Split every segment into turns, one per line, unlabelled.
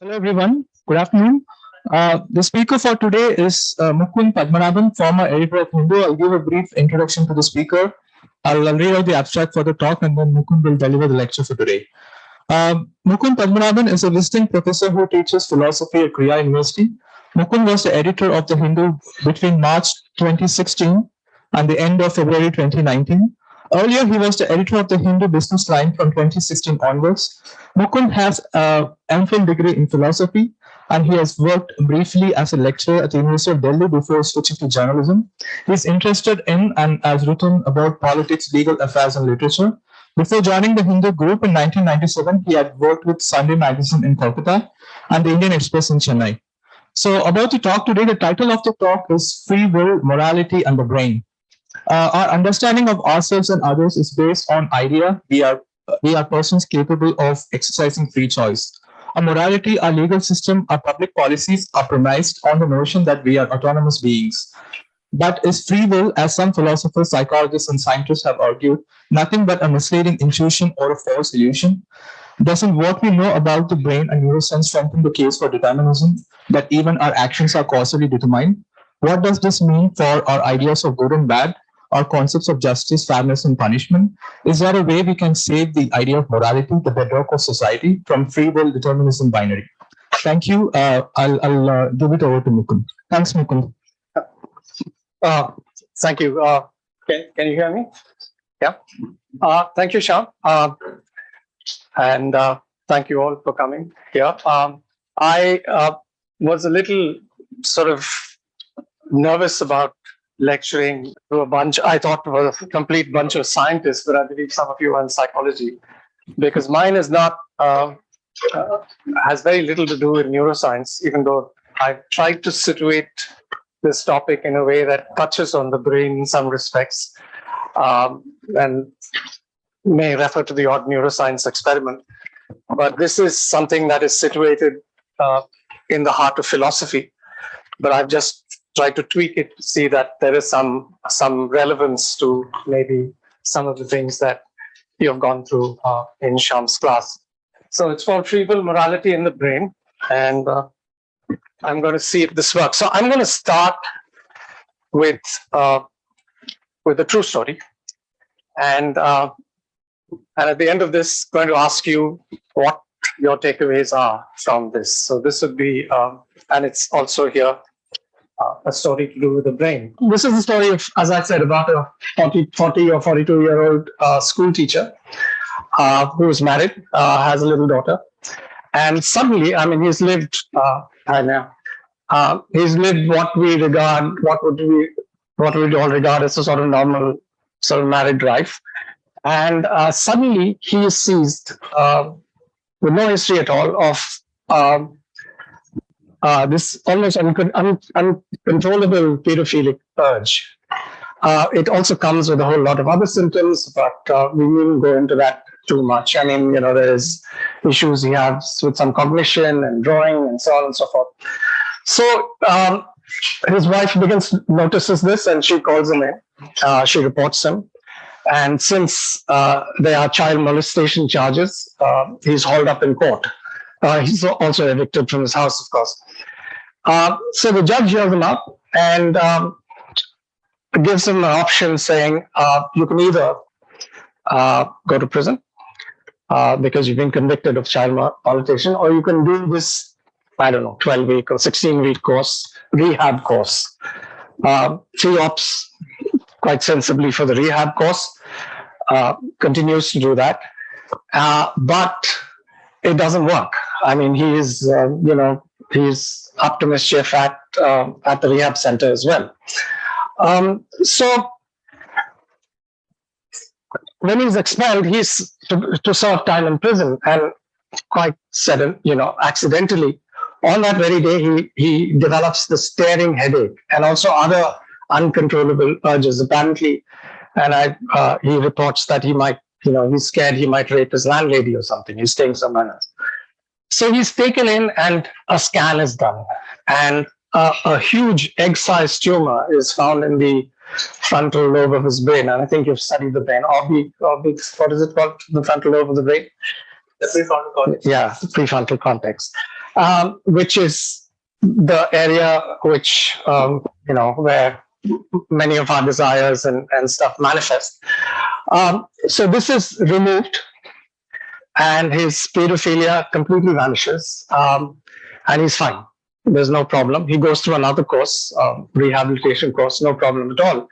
Hello, everyone. Good afternoon. The speaker for today is Mukund Padmanabhan, former editor of Hindu. I'll give a brief introduction to the speaker. I'll read out the abstract for the talk, and then Mukund will deliver the lecture for today. Mukund Padmanabhan is a visiting professor who teaches philosophy at Krea University. Mukund was the editor of the Hindu between March 2016 and the end of February 2019. Earlier, he was the editor of the Hindu business line from 2016 onwards. Mukund has an MPhil degree in philosophy, and he has worked briefly as a lecturer at the University of Delhi before switching to journalism. He is interested in and has written about politics, legal affairs, and literature. Before joining the Hindu group in 1997, he had worked with Sunday Magazine in Kolkata and the Indian Express in Chennai. So, about the talk today, the title of the talk is Free Will, Morality, and the Brain. Our understanding of ourselves and others is based on idea we are persons capable of exercising free choice. Our morality, our legal system, our public policies are premised on the notion that we are autonomous beings. But is free will, as some philosophers, psychologists, and scientists have argued, nothing but a misleading intuition or a false illusion? Doesn't what we know about the brain and neuroscience strengthen the case for determinism, that even our actions are causally determined? What does this mean for our ideas of good and bad, our concepts of justice, fairness, and punishment? Is there a way we can save the idea of morality, the bedrock of society, from free will determinism binary? Thank you. I'll give it over to Mukund. Thanks, Mukund.
Thank you. Can you hear me? Yeah. Thank you, Shyam. And thank you all for coming here. I was a little sort of nervous about lecturing to a bunch, I thought was a complete bunch of scientists, but I believe some of you are in psychology, because mine is not, has very little to do with neuroscience, even though I've tried to situate this topic in a way that touches on the brain in some respects, and may refer to the odd neuroscience experiment. But this is something that is situated in the heart of philosophy. But I've just tried to tweak it to see that there is some relevance to maybe some of the things that you have gone through in Shyam's class. So it's called Free Will, Morality in the Brain. And I'm going to see if this works. So I'm going to start with a true story. And at the end of this, I'm going to ask you what your takeaways are from this. So this would be, and it's also here, a story to do with the brain. This is the story of, as I said, about a 40 or 42-year-old school teacher who is married, has a little daughter. And suddenly, I mean, he's lived, he's lived what we all regard as a sort of normal sort of married life. And suddenly he is seized with no history at all of this almost uncontrollable pedophilic urge. It also comes with a whole lot of other symptoms, but we won't go into that too much. I mean, there's issues he has with some cognition and drawing and so on and so forth. So his wife notices this, and she calls him in. She reports him. And since there are child molestation charges, he's hauled up in court. He's also evicted from his house, of course. So the judge hears him up and gives him an option saying, you can either go to prison because you've been convicted of child molestation, or you can do this, 12-week or 16-week course, rehab course. He opts quite sensibly for the rehab course, continues to do that. But it doesn't work. I mean, he is, he's up to mischief at the rehab center as well. So when he's expelled, he's to serve time in prison, and quite sudden, accidentally, on that very day, he develops the staring headache and also other uncontrollable urges. Apparently, and he reports that he might, he's scared he might rape his landlady or something. He's staying somewhere else. So he's taken in, and a scan is done, and a huge egg-sized tumor is found in the frontal lobe of his brain. And I think you've studied the brain. What is it called? The frontal lobe of the brain?
The prefrontal cortex.
Yeah, the prefrontal cortex. which is the area which, where many of our desires and stuff manifest. So this is removed, and his pedophilia completely vanishes, and he's fine. There's no problem. He goes through another course, rehabilitation course, no problem at all.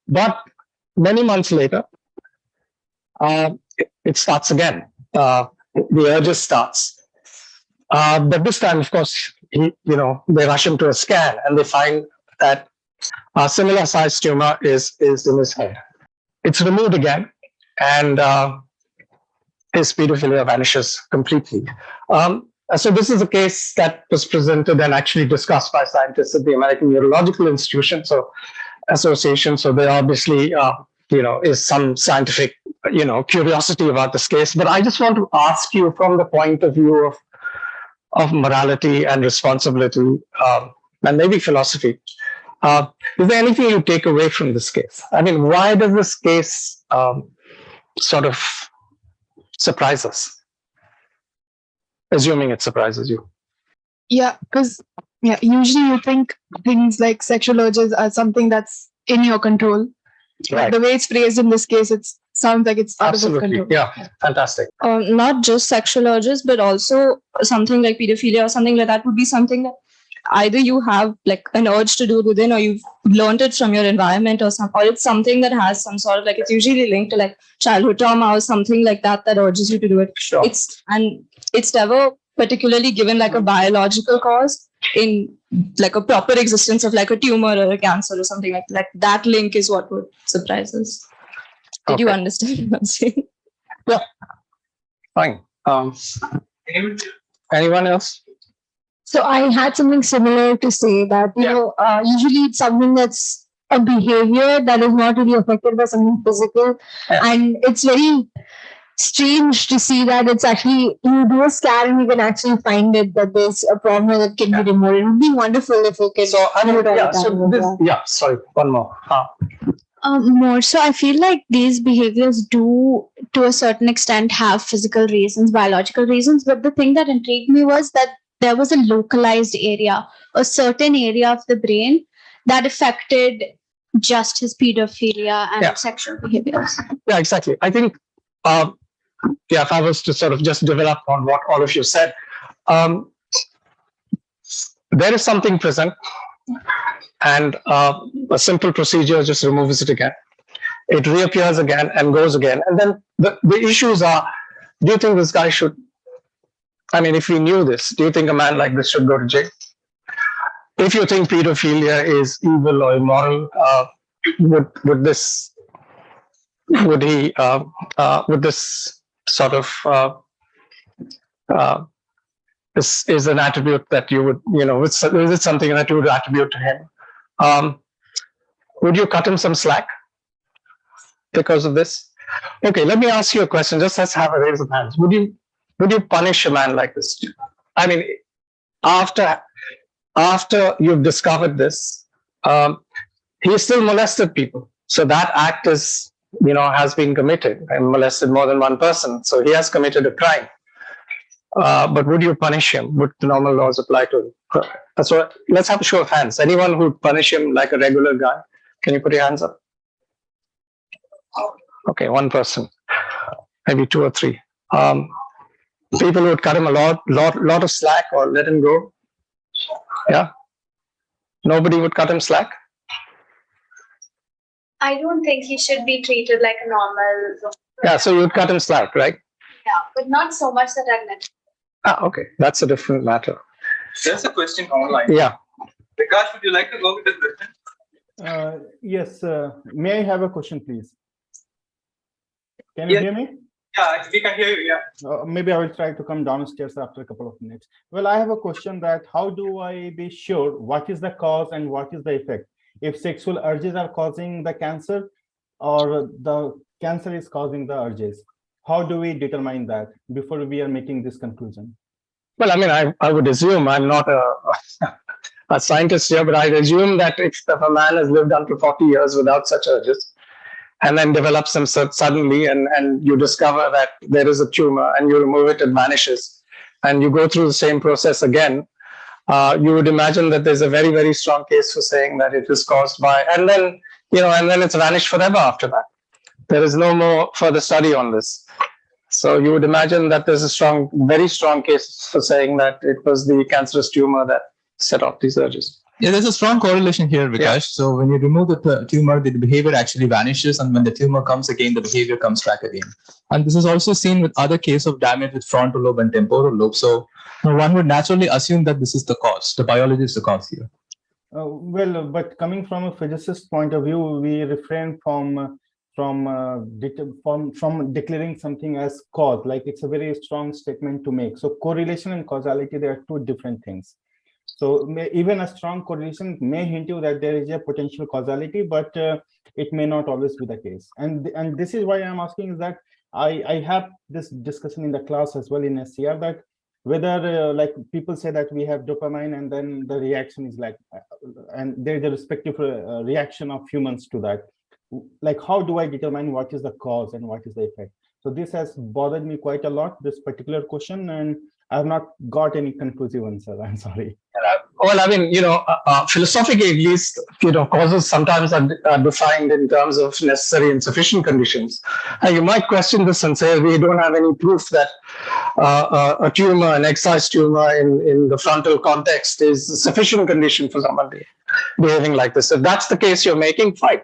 But many months later, it starts again. The urges starts. But this time, of course, they rush him to a scan, and they find that a similar sized tumor is in his head. It's removed again, and his pedophilia vanishes completely. So this is a case that was presented and actually discussed by scientists at the American Neurological Association. So there obviously, is some scientific, curiosity about this case. But I just want to ask you, from the point of view of morality and responsibility, and maybe philosophy, is there anything you take away from this case? I mean, why does this case sort of surprise us? Assuming it surprises you.
Yeah, because usually you think things like sexual urges are something that's in your control.
Right.
The way it's phrased in this case, it sounds like it's out of your control.
Yeah, fantastic.
Not just sexual urges, but also something like pedophilia or something like that would be something that either you have like an urge to do it within, or you've learned it from your environment, or it's something that has some sort of, like, it's usually linked to like childhood trauma or something like that urges you to do it.
Sure.
It's never particularly given like a biological cause in like a proper existence of like a tumor or a cancer or something like that. That link is what would surprise us. Did you understand what I'm saying?
Yeah. Fine. Anyone else?
So I had something similar to say that, usually it's something that's a behavior that is not really affected by something physical.
Yeah.
And it's very strange to see that it's actually, you do a scan and you can actually find it, that there's a problem that can be removed. It would be wonderful if we could.
So, sorry, one more.
More so, I feel like these behaviors do, to a certain extent, have physical reasons, biological reasons. But the thing that intrigued me was that there was a localized area, a certain area of the brain that affected just his pedophilia and sexual behaviors.
Yeah, exactly. I think, if I was to sort of just develop on what all of you said, there is something present, and a simple procedure just removes it again. It reappears again and goes again. And then the issues are, do you think this guy should, I mean, if we knew this, do you think a man like this should go to jail? If you think pedophilia is evil or immoral, would this sort of is an attribute that you would, is it something that you would attribute to him? Would you cut him some slack because of this? Okay, let me ask you a question. Just let's have a raise of hands. Would you punish a man like this? I mean, after you've discovered this, he still molested people. So that act is, has been committed and molested more than one person. So he has committed a crime. But would you punish him? Would the normal laws apply to him? So let's have a show of hands. Anyone who would punish him like a regular guy? Can you put your hands up? Okay, one person, maybe two or three. People who would cut him a lot of slack or let him go. Yeah, nobody would cut him slack.
I don't think he should be treated like a normal.
Yeah, so you'd cut him slack, right?
Yeah, but not so much that I've met.
Okay, that's a different matter.
There's a question online.
Yeah.
Vikas, would you like to go with this question?
Yes. May I have a question, please? Can you hear me?
Yeah, we can hear you. Yeah.
Maybe I will try to come downstairs after a couple of minutes. Well, I have a question that how do I be sure what is the cause and what is the effect? If sexual urges are causing the cancer or the cancer is causing the urges, how do we determine that before we are making this conclusion?
Well, I mean, I would assume, I'm not a scientist here, but I'd assume that if a man has lived until 40 years without such urges, and then develops them suddenly, and you discover that there is a tumor, and you remove it, it vanishes, and you go through the same process again, you would imagine that there's a very, very strong case for saying that it is caused by, and then it's vanished forever after that. There is no more further study on this. So you would imagine that there's a very strong case for saying that it was the cancerous tumor that set off these urges.
Yeah, there's a strong correlation here, Vikash.
Yeah.
So when you remove the tumor, the behavior actually vanishes, and when the tumor comes again, the behavior comes back again. And this is also seen with other cases of damage with frontal lobe and temporal lobe. So one would naturally assume that this is the cause. The biology is the cause here.
But coming from a physicist point of view, we refrain from declaring something as cause. Like, it's a very strong statement to make. So correlation and causality, they are two different things. So even a strong correlation may hint you that there is a potential causality, but it may not always be the case. And this is why I'm asking, is that I have this discussion in the class as well in SCR, that whether like people say that we have dopamine and then the reaction is like, and there's a respective reaction of humans to that. Like, how do I determine what is the cause and what is the effect? So this has bothered me quite a lot, this particular question, and I have not got any conclusive answer. I'm sorry.
Well, I mean, philosophically, at least, causes sometimes are defined in terms of necessary and sufficient conditions. And you might question this and say, we don't have any proof that a tumor, an excised tumor in the frontal context is a sufficient condition for somebody behaving like this. If that's the case you're making, fine.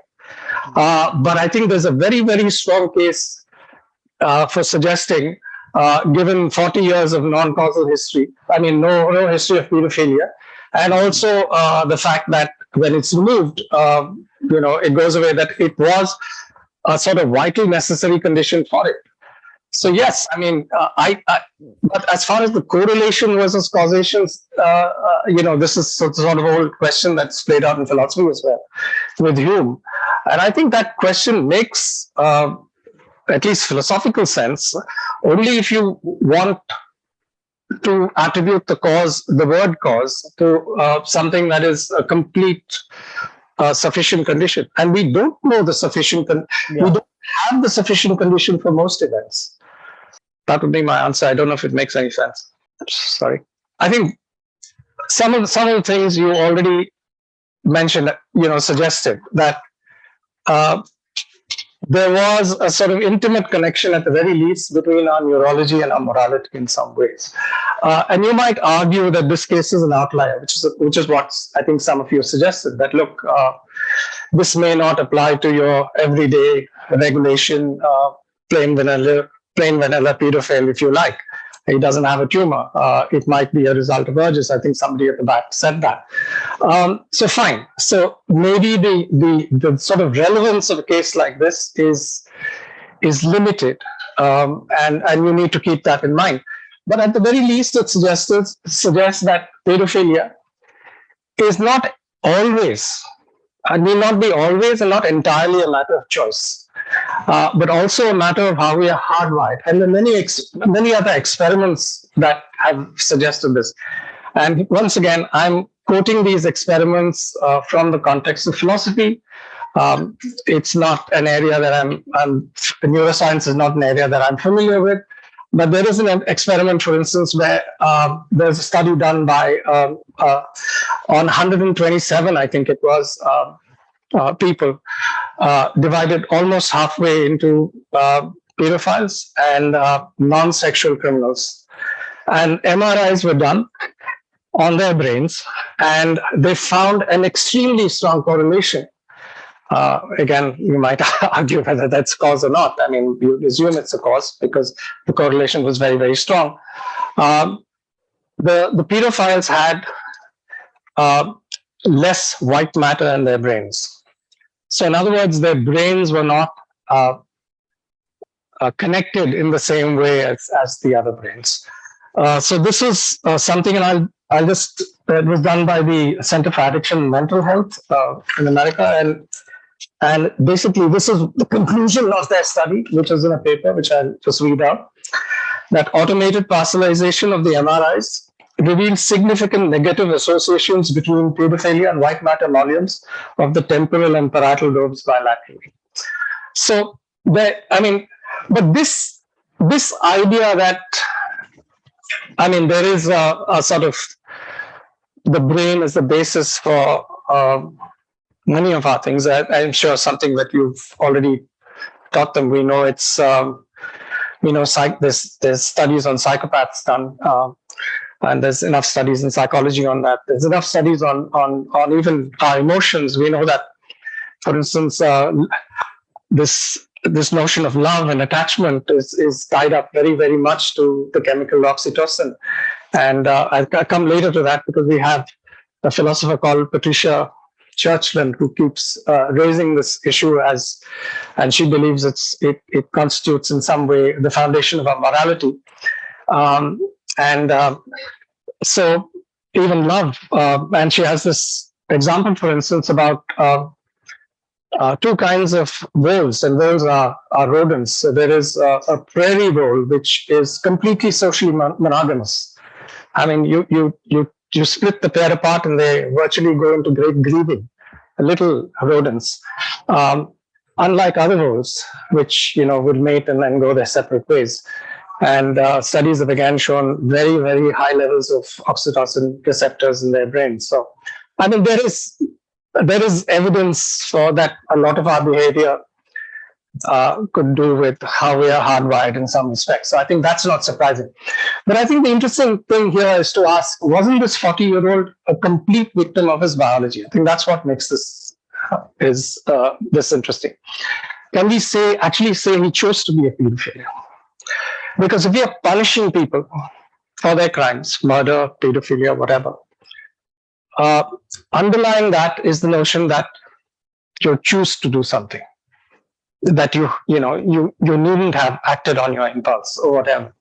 But I think there's a very, very strong case for suggesting, given 40 years of non-causal history, I mean, no history of pedophilia, and also the fact that when it's removed, it goes away, that it was a sort of vital necessary condition for it. So yes, I mean, but as far as the correlation versus causation, this is sort of an old question that's played out in philosophy as well with Hume. And I think that question makes at least philosophical sense only if you want to attribute the word cause to something that is a complete sufficient condition. And we don't know the sufficient, we don't have the sufficient condition for most events. That would be my answer. I don't know if it makes any sense. Sorry. I think some of the things you already mentioned, suggested that there was a sort of intimate connection at the very least between our neurology and our morality in some ways. And you might argue that this case is an outlier, which is what I think some of you suggested, that look, this may not apply to your everyday regulation, plain vanilla pedophile, if you like. He doesn't have a tumor. It might be a result of urges. I think somebody at the back said that. So fine. So maybe the sort of relevance of a case like this is limited, and you need to keep that in mind. But at the very least, it suggests that pedophilia is not always, and may not be always, and not entirely a matter of choice. But also a matter of how we are hardwired. And there are many other experiments that have suggested this. And once again, I'm quoting these experiments from the context of philosophy. It's not an area that neuroscience is not an area that I'm familiar with. But there is an experiment, for instance, where there's a study done by on 127, I think it was, people divided almost halfway into pedophiles and non-sexual criminals. And MRIs were done on their brains, and they found an extremely strong correlation. Again, you might argue whether that's cause or not. I mean, you assume it's a cause because the correlation was very, very strong. The pedophiles had less white matter in their brains. So in other words, their brains were not connected in the same way as the other brains. So this is something, and it was done by the Center for Addiction and Mental Health in America. And basically, this is the conclusion of their study, which is in a paper, which I'll just read out, that automated parcellization of the MRIs revealed significant negative associations between pedophilia and white matter volumes of the temporal and parietal lobes bilaterally. So, but this idea that I mean, there is a sort of, the brain is the basis for many of our things. I'm sure something that you've already taught them. We know it's, there's studies on psychopaths done, and there's enough studies in psychology on that. There's enough studies on even our emotions. We know that, for instance, this notion of love and attachment is tied up very, very much to the chemical oxytocin. And I'll come later to that, because we have a philosopher called Patricia Churchland who keeps raising this issue and she believes it constitutes in some way the foundation of our morality. So even love, and she has this example, for instance, about two kinds of voles, and voles are rodents. So there is a prairie vole, which is completely socially monogamous. I mean, you split the pair apart and they virtually go into great grieving, little rodents. Unlike other voles, which would mate and then go their separate ways. And studies have again shown very, very high levels of oxytocin receptors in their brains. So, I mean, there is evidence for that. A lot of our behavior could do with how we are hardwired in some respects. So I think that's not surprising. But I think the interesting thing here is to ask, wasn't this 40-year-old a complete victim of his biology? I think that's what makes this interesting. Can we actually say he chose to be a pedophile? Because if we are punishing people for their crimes, murder, pedophilia, whatever, underlying that is the notion that you choose to do something, that you needn't have acted on your impulse or whatever.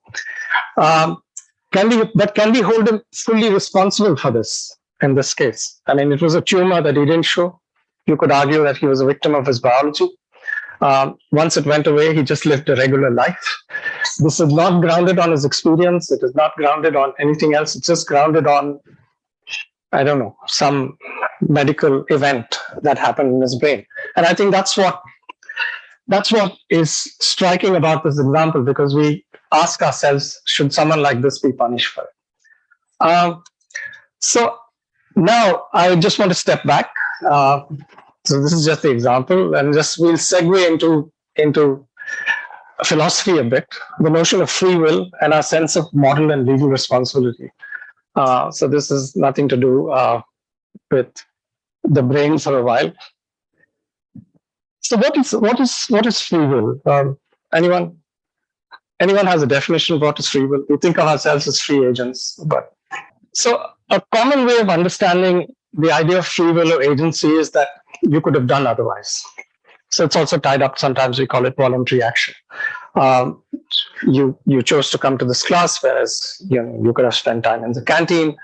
Can we hold him fully responsible for this in this case? I mean, it was a tumor that he didn't show. You could argue that he was a victim of his biology. Once it went away, he just lived a regular life. This is not grounded on his experience. It is not grounded on anything else. It's just grounded on, I don't know, some medical event that happened in his brain. And I think that's what is striking about this example, because we ask ourselves, should someone like this be punished for it? So now I just want to step back. So this is just the example, and we'll segue into philosophy a bit, the notion of free will and our sense of moral and legal responsibility. So this is nothing to do with the brain for a while. So what is free will? Anyone has a definition of what is free will? We think of ourselves as free agents, but so a common way of understanding the idea of free will or agency is that you could have done otherwise. So it's also tied up. Sometimes we call it voluntary action. You chose to come to this class, whereas you could have spent time in the canteen.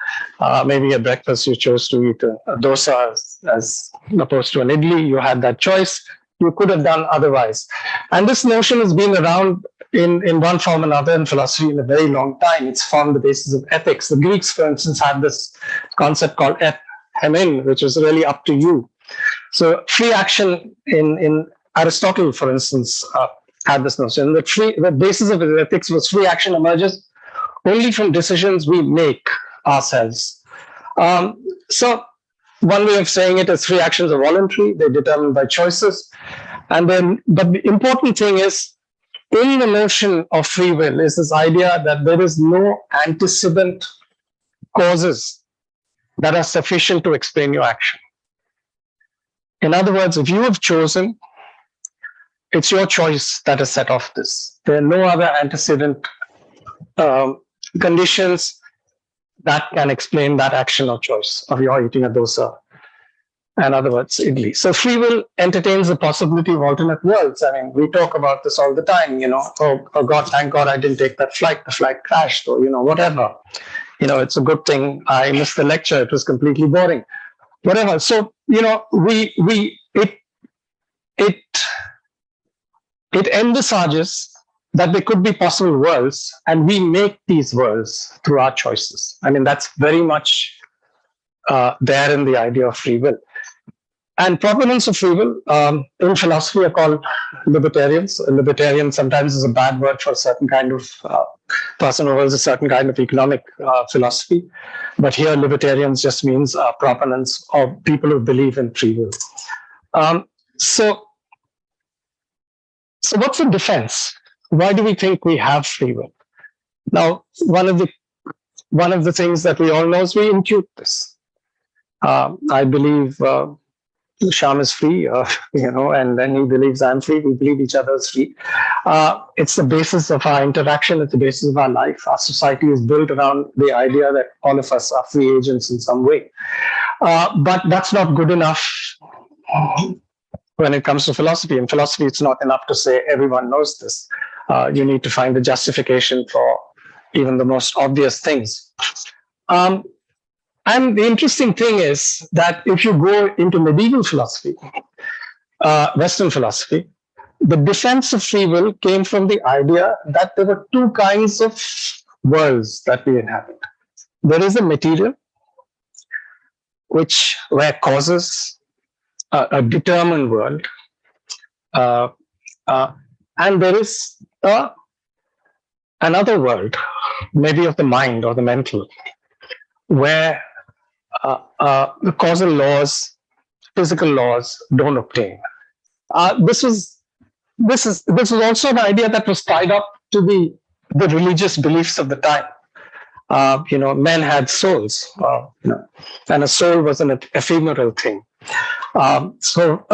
Maybe at breakfast you chose to eat a dosa as opposed to an idli. You had that choice. You could have done otherwise. And this notion has been around in one form or another in philosophy in a very long time. It's formed the basis of ethics. The Greeks, for instance, had this concept called hemin, which is really up to you. So free action in Aristotle, for instance, had this notion. The basis of his ethics was free action emerges only from decisions we make ourselves. So one way of saying it is free actions are voluntary, they're determined by choices. But the important thing is, in the notion of free will is this idea that there is no antecedent causes that are sufficient to explain your action. In other words, if you have chosen, it's your choice that has set off this. There are no other antecedent conditions that can explain that action or choice of your eating a dosa. In other words, idli. So free will entertains the possibility of alternate worlds. I mean, we talk about this all the time, oh God, thank God I didn't take that flight. The flight crashed, or, whatever. It's a good thing I missed the lecture. It was completely boring. Whatever. So, it envisages that there could be possible worlds, and we make these worlds through our choices. I mean, that's very much there in the idea of free will. And proponents of free will in philosophy are called libertarians. Libertarian sometimes is a bad word for a certain kind of person who holds a certain kind of economic philosophy. But here, libertarians just means proponents or people who believe in free will. So what's the defense? Why do we think we have free will? Now, one of the things that we all know is we impute this. I believe Shyam is free, and then he believes I'm free. We believe each other is free. It's the basis of our interaction. It's the basis of our life. Our society is built around the idea that all of us are free agents in some way. But that's not good enough when it comes to philosophy. In philosophy, it's not enough to say everyone knows this. You need to find a justification for even the most obvious things. And the interesting thing is that if you go into medieval philosophy, Western philosophy, the defense of free will came from the idea that there were two kinds of worlds that we inhabit. There is a material, where causes a determined world, and there is another world, maybe of the mind or the mental, where the causal laws, physical laws don't obtain. This was also an idea that was tied up to the religious beliefs of the time. Men had souls, and a soul was an ephemeral thing. So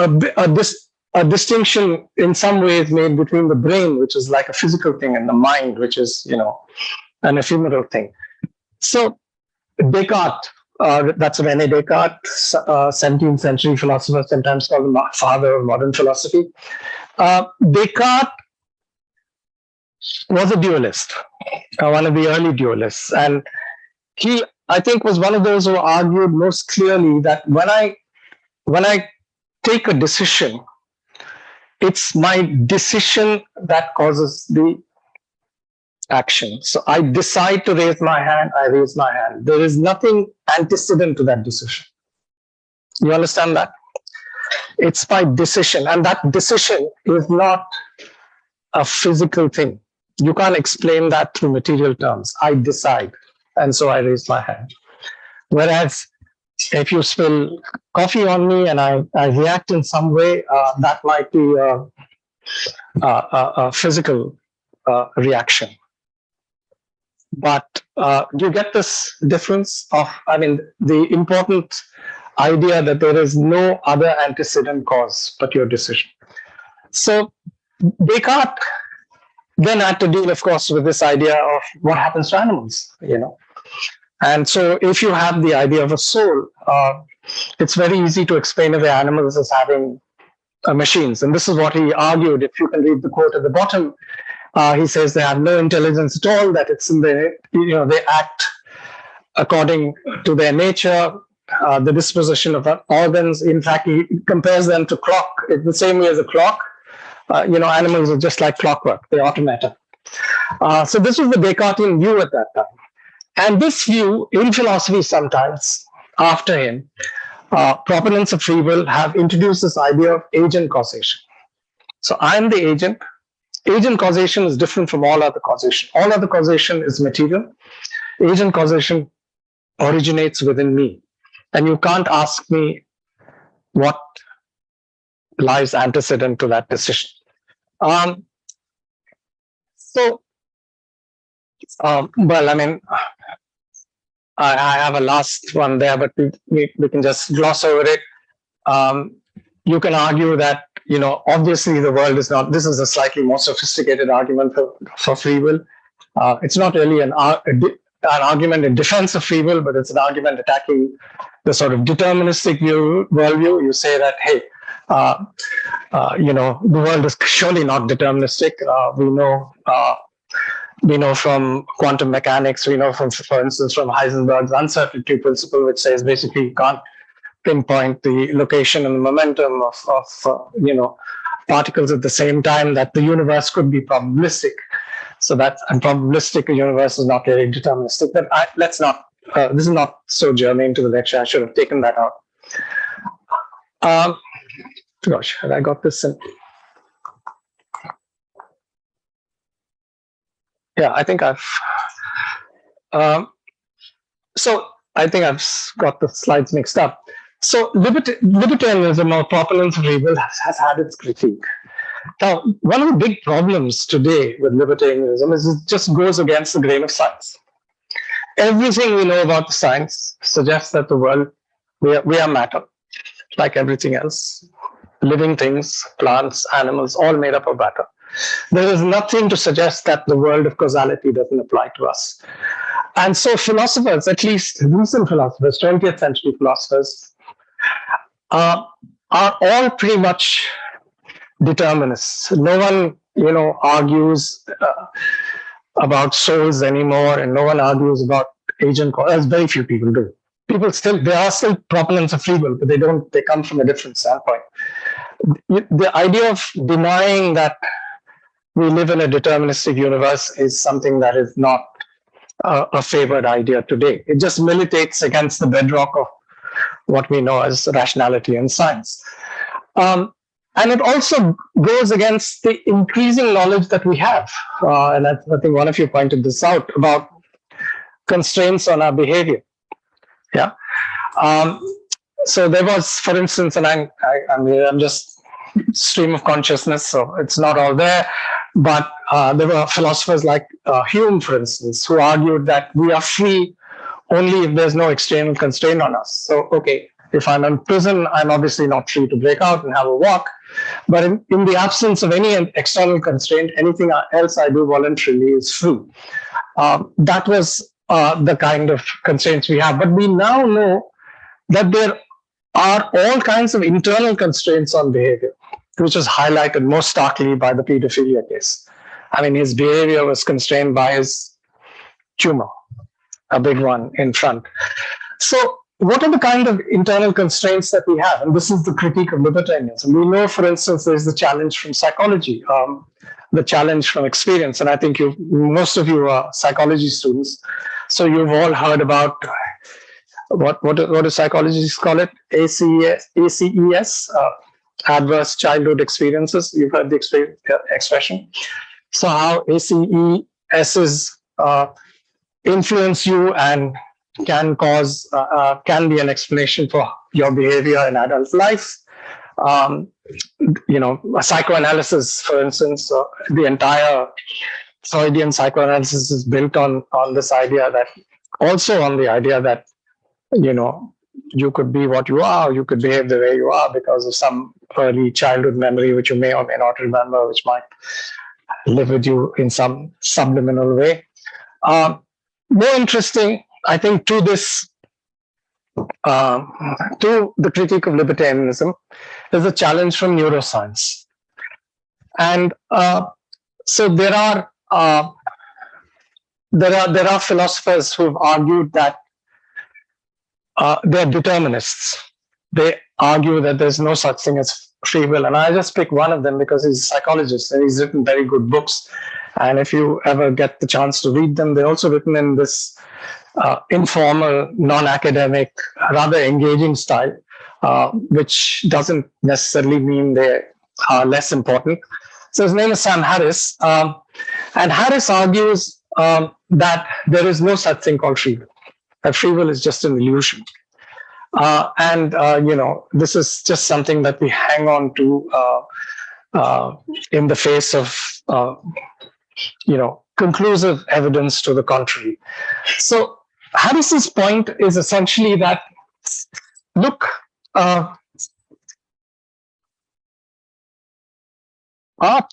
a distinction in some ways made between the brain, which is like a physical thing, and the mind, which is an ephemeral thing. So Descartes, that's René Descartes, 17th century philosopher, sometimes called the father of modern philosophy. Descartes was a dualist, one of the early dualists. And he, I think, was one of those who argued most clearly that when I take a decision, it's my decision that causes the action. So I decide to raise my hand, I raise my hand. There is nothing antecedent to that decision. You understand that? It's my decision, and that decision is not a physical thing. You can't explain that through material terms. I decide, and so I raise my hand. Whereas if you spill coffee on me and I react in some way, that might be a physical reaction. But you get this difference of, the important idea that there is no other antecedent cause but your decision. So Descartes then had to deal, of course, with this idea of what happens to animals, And so if you have the idea of a soul, it's very easy to explain away animals as having machines. And this is what he argued. If you can read the quote at the bottom, he says they have no intelligence at all, that it's in their, they act according to their nature, the disposition of organs. In fact, he compares them to clock. In the same way as a clock, animals are just like clockwork, they're automata. So this was the Descartesian view at that time. And this view in philosophy sometimes, after him, proponents of free will have introduced this idea of agent causation. So I'm the agent. Agent causation is different from all other causation. All other causation is material. Agent causation originates within me. And you can't ask me what lies antecedent to that decision. I have a last one there, but we can just gloss over it. You can argue that, obviously the world is not, this is a slightly more sophisticated argument for free will. It's not really an argument in defense of free will, but it's an argument attacking the sort of deterministic worldview. You say that, hey, the world is surely not deterministic. We know from quantum mechanics, we know from, for instance, from Heisenberg's uncertainty principle, which says basically you can't pinpoint the location and the momentum of particles at the same time, that the universe could be probabilistic. So that a probabilistic universe is not really deterministic. But let's not. This is not so germane to the lecture. I should have taken that out. Gosh, have I got this in? Yeah, I think I've. So I think I've got the slides mixed up. So libertarianism or proponents of evil has had its critique. Now, one of the big problems today with libertarianism is it just goes against the grain of science. Everything we know about the science suggests that the world, we are matter, like everything else. Living things, plants, animals, all made up of matter. There is nothing to suggest that the world of causality doesn't apply to us. And so philosophers, at least recent philosophers, 20th century philosophers, are all pretty much determinists. No one, argues about souls anymore, and no one argues about agent cause, as very few people do. There are still proponents of free will, but they come from a different standpoint. The idea of denying that we live in a deterministic universe is something that is not a favored idea today. It just militates against the bedrock of what we know as rationality and science. And it also goes against the increasing knowledge that we have. And I think one of you pointed this out about constraints on our behavior. Yeah. So there was, for instance, and I'm just stream of consciousness, so it's not all there. But there were philosophers like Hume, for instance, who argued that we are free only if there's no external constraint on us. So, okay, if I'm in prison, I'm obviously not free to break out and have a walk. But in the absence of any external constraint, anything else I do voluntarily is free. That was the kind of constraints we have. But we now know that there are all kinds of internal constraints on behavior, which is highlighted most starkly by the pedophilia case. I mean, his behavior was constrained by his tumor, a big one in front. So what are the kind of internal constraints that we have? And this is the critique of libertarianism. We know, for instance, there's the challenge from psychology, the challenge from experience. And I think most of you are psychology students. So you've all heard about what do psychologists call it? ACES, adverse childhood experiences. You've heard the expression. So how ACESs influence you and can be an explanation for your behavior in adult life. Psychoanalysis, for instance, the entire Freudian psychoanalysis is built on this idea that, also on the idea that, you could be what you are, you could behave the way you are because of some early childhood memory, which you may or may not remember, which might live with you in some subliminal way. More interesting, I think, to this, to the critique of libertarianism, is a challenge from neuroscience. And so there are philosophers who have argued that they're determinists. They argue that there's no such thing as free will. And I just pick one of them because he's a psychologist and he's written very good books. And if you ever get the chance to read them, they're also written in this informal, non-academic, rather engaging style, which doesn't necessarily mean they are less important. So his name is Sam Harris. And Harris argues that there is no such thing called free will. That free will is just an illusion. This is just something that we hang on to in the face of, conclusive evidence to the contrary. So Harris's point is essentially that, look, our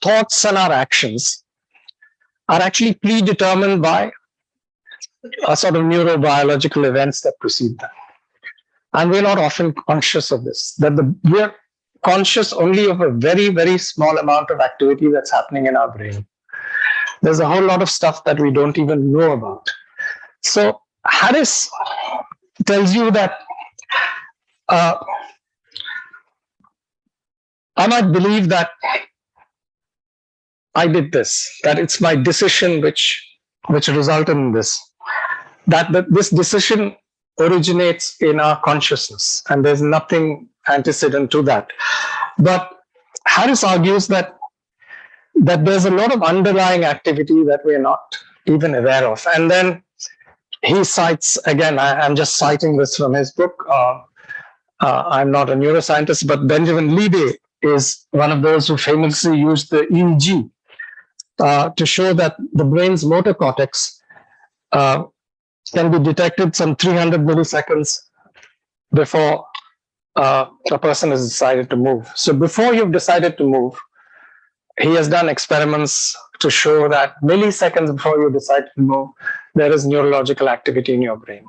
thoughts and our actions are actually predetermined by a sort of neurobiological events that precede them. And we're not often conscious of this, that we're conscious only of a very, very small amount of activity that's happening in our brain. There's a whole lot of stuff that we don't even know about. So Harris tells you that I might believe that I did this, that it's my decision which resulted in this, that this decision originates in our consciousness, and there's nothing antecedent to that. But Harris argues that there's a lot of underlying activity that we're not even aware of. And then he cites, again, I'm just citing this from his book. I'm not a neuroscientist, but Benjamin Libet is one of those who famously used the EEG to show that the brain's motor cortex can be detected some 300 milliseconds before a person has decided to move. So before you've decided to move, he has done experiments to show that milliseconds before you decide to move, there is neurological activity in your brain.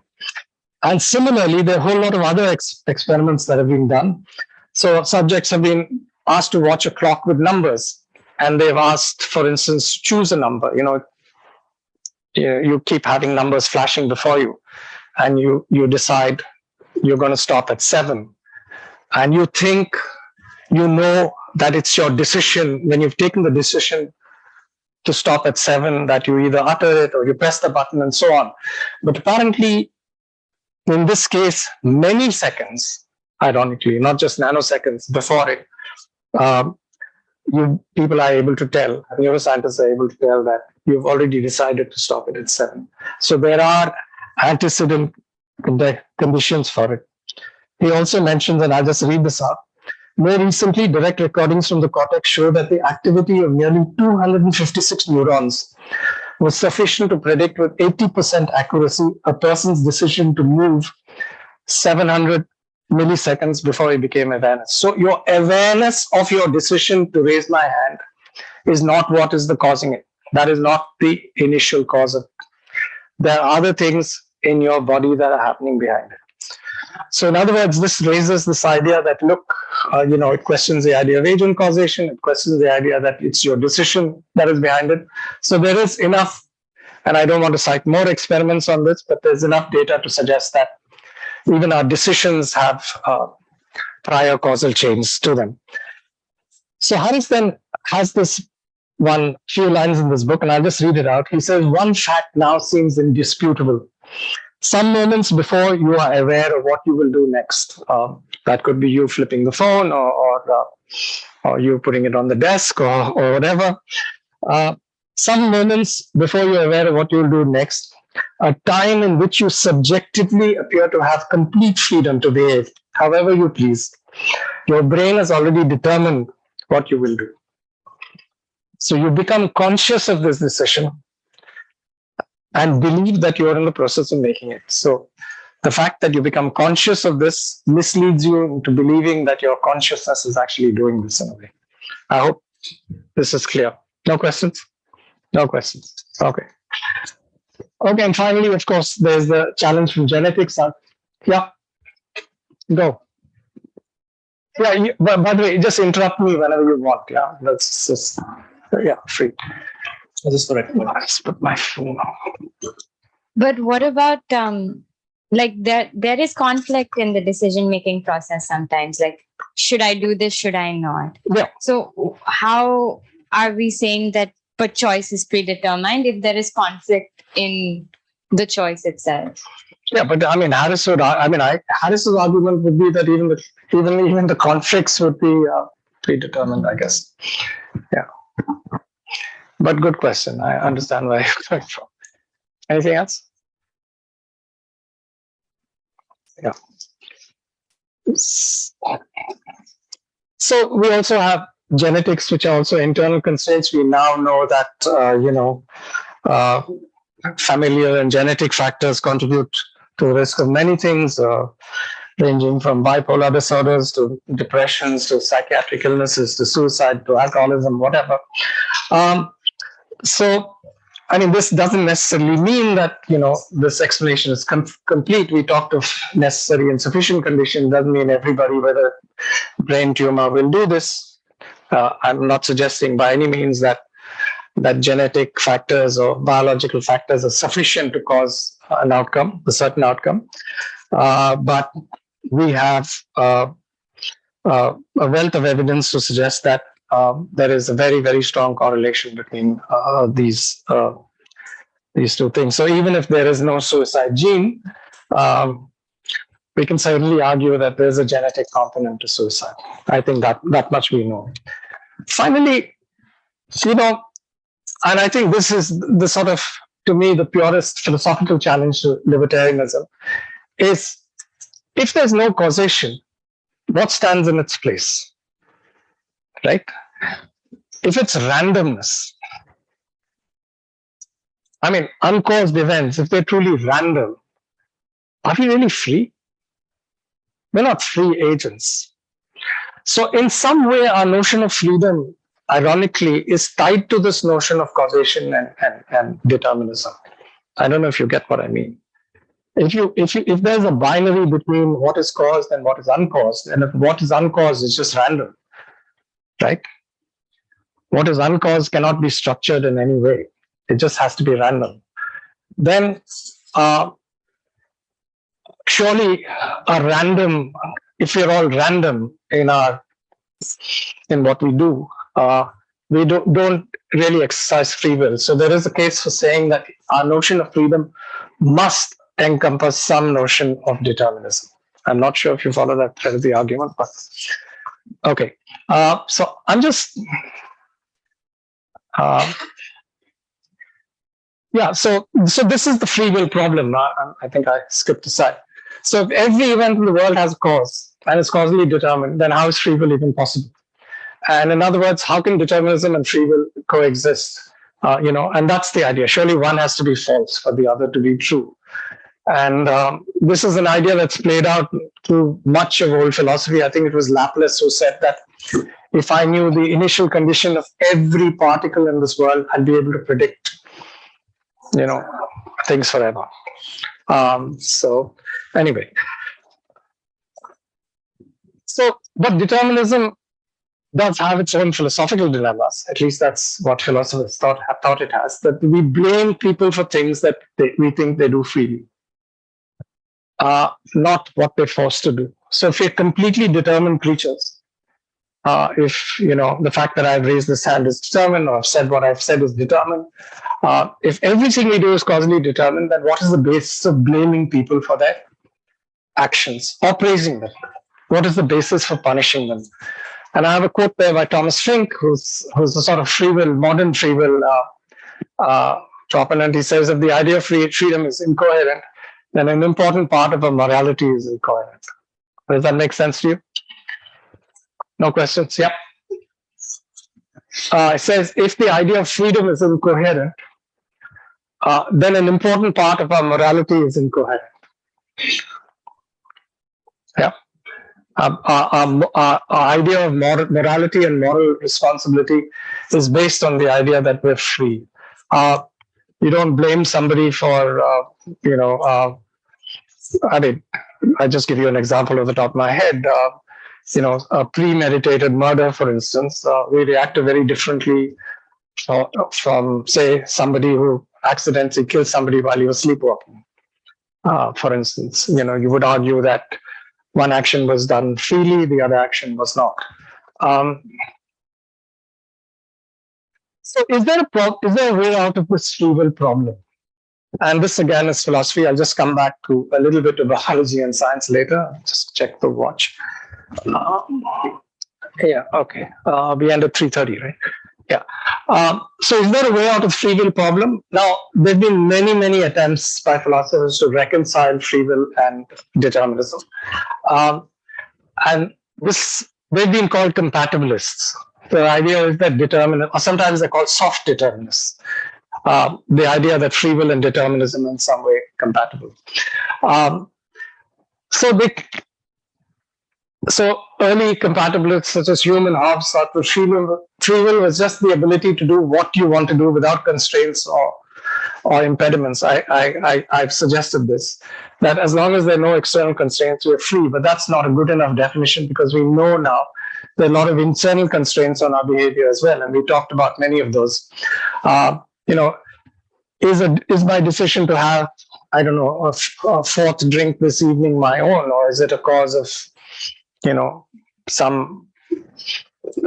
And similarly, there are a whole lot of other experiments that have been done. So subjects have been asked to watch a clock with numbers, and they've asked, for instance, choose a number. You keep having numbers flashing before you, and you decide you're going to stop at 7. And you think you know that it's your decision when you've taken the decision to stop at 7, that you either utter it or you press the button and so on. But apparently, in this case, many seconds, ironically, not just nanoseconds before it, people are able to tell, neuroscientists are able to tell that you've already decided to stop it at 7. So there are antecedent conditions for it. He also mentions, and I'll just read this out, more recently, direct recordings from the cortex show that the activity of nearly 256 neurons was sufficient to predict with 80% accuracy a person's decision to move 700 milliseconds before he became awareness. So your awareness of your decision to raise my hand is not what is the causing it. That is not the initial cause of it. There are other things in your body that are happening behind it. So in other words, this raises this idea that, look, it questions the idea of agent causation. It questions the idea that it's your decision that is behind it. So there is enough, and I don't want to cite more experiments on this, but there's enough data to suggest that even our decisions have prior causal chains to them. So Harris then has this few lines in this book, and I'll just read it out. He says, one fact now seems indisputable. Some moments before you are aware of what you will do next. That could be you flipping the phone or you putting it on the desk or whatever. Some moments before you're aware of what you'll do next, a time in which you subjectively appear to have complete freedom to behave however you please. Your brain has already determined what you will do. So you become conscious of this decision and believe that you're in the process of making it. So the fact that you become conscious of this misleads you into believing that your consciousness is actually doing this in a way. I hope this is clear. No questions? No questions. Okay. Okay, and finally, of course, there's the challenge from genetics. Yeah, go. Yeah, by the way, just interrupt me whenever you want. Yeah, that's just, free. Just correct. I just put my phone on.
But what about there is conflict in the decision-making process sometimes. Like, should I do this? Should I not?
Yeah.
So how are we saying that but choice is predetermined if there is conflict in the choice itself?
Yeah, but I mean, Harris's argument would be that even the conflicts would be predetermined, I guess. Yeah. But good question. I understand where you're coming from. Anything else? Yeah. So we also have genetics, which are also internal constraints. We now know that, familial and genetic factors contribute to the risk of many things, ranging from bipolar disorders to depressions to psychiatric illnesses to suicide to alcoholism, whatever. So, I mean, this doesn't necessarily mean that, this explanation is complete. We talked of necessary and sufficient condition. Doesn't mean everybody with a brain tumor will do this. I'm not suggesting by any means that genetic factors or biological factors are sufficient to cause a certain outcome. But we have a wealth of evidence to suggest that there is a very, very strong correlation between these two things. So even if there is no suicide gene, we can certainly argue that there's a genetic component to suicide. I think that much we know. Finally, and I think this is the sort of, to me, the purest philosophical challenge to libertarianism is, if there's no causation, what stands in its place, right? If it's randomness, I mean, uncaused events, if they're truly random, are we really free? We're not free agents. So in some way, our notion of freedom, ironically, is tied to this notion of causation and determinism. I don't know if you get what I mean. If there's a binary between what is caused and what is uncaused, and if what is uncaused is just random, right? What is uncaused cannot be structured in any way. It just has to be random. Then surely a random, if we're all random in what we do, we don't really exercise free will. So there is a case for saying that our notion of freedom must encompass some notion of determinism. I'm not sure if you follow that thread of the argument, but okay. So I'm just so this is the free will problem. I think I skipped aside. So if every event in the world has a cause and is causally determined, then how is free will even possible? And in other words, how can determinism and free will coexist? And that's the idea. Surely one has to be false for the other to be true. And this is an idea that's played out through much of old philosophy. I think it was Laplace who said that if I knew the initial condition of every particle in this world, I'd be able to predict, things forever. So anyway. But determinism does have its own philosophical dilemmas. At least that's what philosophers have thought it has, that we blame people for things that we think they do freely, not what they're forced to do. So if we're completely determined creatures, if the fact that I've raised this hand is determined, or I've said what I've said is determined, if everything we do is causally determined, then what is the basis of blaming people for their actions or praising them? What is the basis for punishing them? And I have a quote there by Thomas Fink, who's a sort of modern free will proponent. He says, if the idea of freedom is incoherent, then an important part of our morality is incoherent. Does that make sense to you? No questions? Yeah. It says, if the idea of freedom is incoherent, then an important part of our morality is incoherent. Yeah. Our idea of morality and moral responsibility is based on the idea that we're free. You don't blame somebody for, I just give you an example off the top of my head. A premeditated murder, for instance, we react very differently from, say, somebody who accidentally kills somebody while he was sleepwalking. For instance, you would argue that one action was done freely, the other action was not. So is there a way out of this free will problem? And this again is philosophy. I'll just come back to a little bit of biology and science later. Just check the watch. Yeah, okay. We end at 3:30, right? Yeah. So is there a way out of the free will problem? Now, there have been many, many attempts by philosophers to reconcile free will and determinism. And they've been called compatibilists. The idea is that or sometimes they're called soft determinists. The idea that free will and determinism in some way compatible. So early compatibilists such as Hume and Hobbes thought that free will was just the ability to do what you want to do without constraints or impediments. I've suggested this, that as long as there are no external constraints, we're free. But that's not a good enough definition, because we know now there are a lot of internal constraints on our behavior as well. And we talked about many of those. Is my decision to have, I don't know, a fourth drink this evening my own, or is it a cause of, some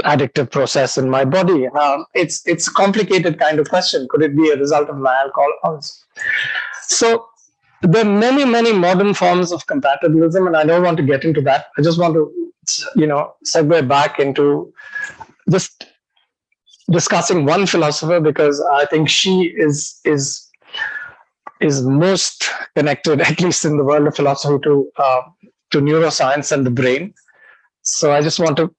addictive process in my body? It's a complicated kind of question. Could it be a result of my alcohol? So there are many modern forms of compatibilism, and I don't want to get into that. I just want to, segue back into just discussing one philosopher, because I think she is most connected, at least in the world of philosophy, to neuroscience and the brain. So I just want to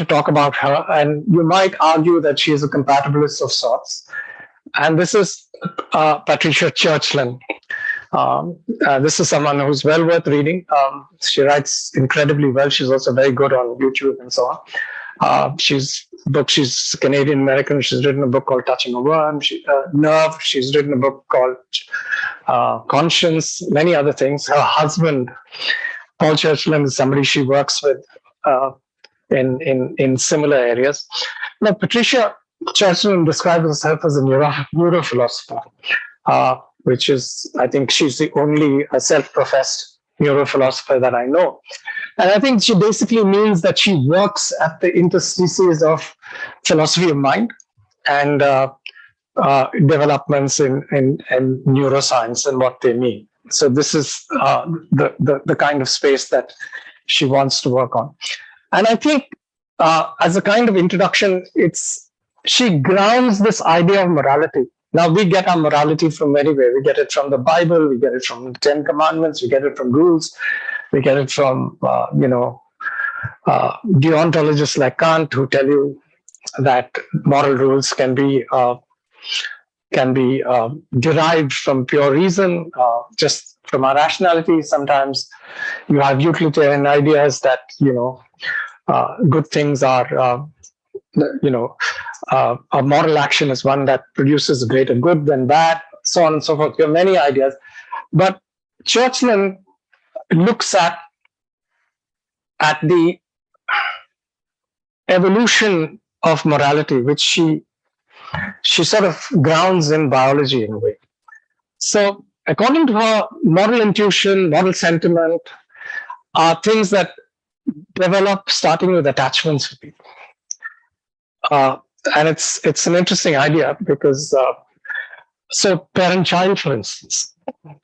talk about her, and you might argue that she is a compatibilist of sorts. And this is Patricia Churchland. This is someone who's well worth reading. She writes incredibly well. She's also very good on YouTube and so on. She's Canadian American. She's written a book called Touching a Worm, Nerve. She's written a book called Conscience, many other things. Her husband, Paul Churchland, is somebody she works with in similar areas. Now, Patricia Churchland describes herself as a neurophilosopher, which is, I think she's the only self-professed neurophilosopher that I know. And I think she basically means that she works at the interstices of philosophy of mind and developments in neuroscience and what they mean. So this is the kind of space that she wants to work on. And I think as a kind of introduction, she grounds this idea of morality. Now, we get our morality from anywhere. We get it from the Bible, we get it from the Ten Commandments, we get it from rules, we get it from, deontologists like Kant, who tell you that moral rules can be derived from pure reason, just from our rationality. Sometimes you have utilitarian ideas that, good things are, a moral action is one that produces a greater good than bad, so on and so forth. There are many ideas. But Churchland looks at the evolution of morality, which she sort of grounds in biology in a way. So according to her, moral intuition, moral sentiment are things that develop starting with attachments for people. And it's an interesting idea because so parent-child, for instance,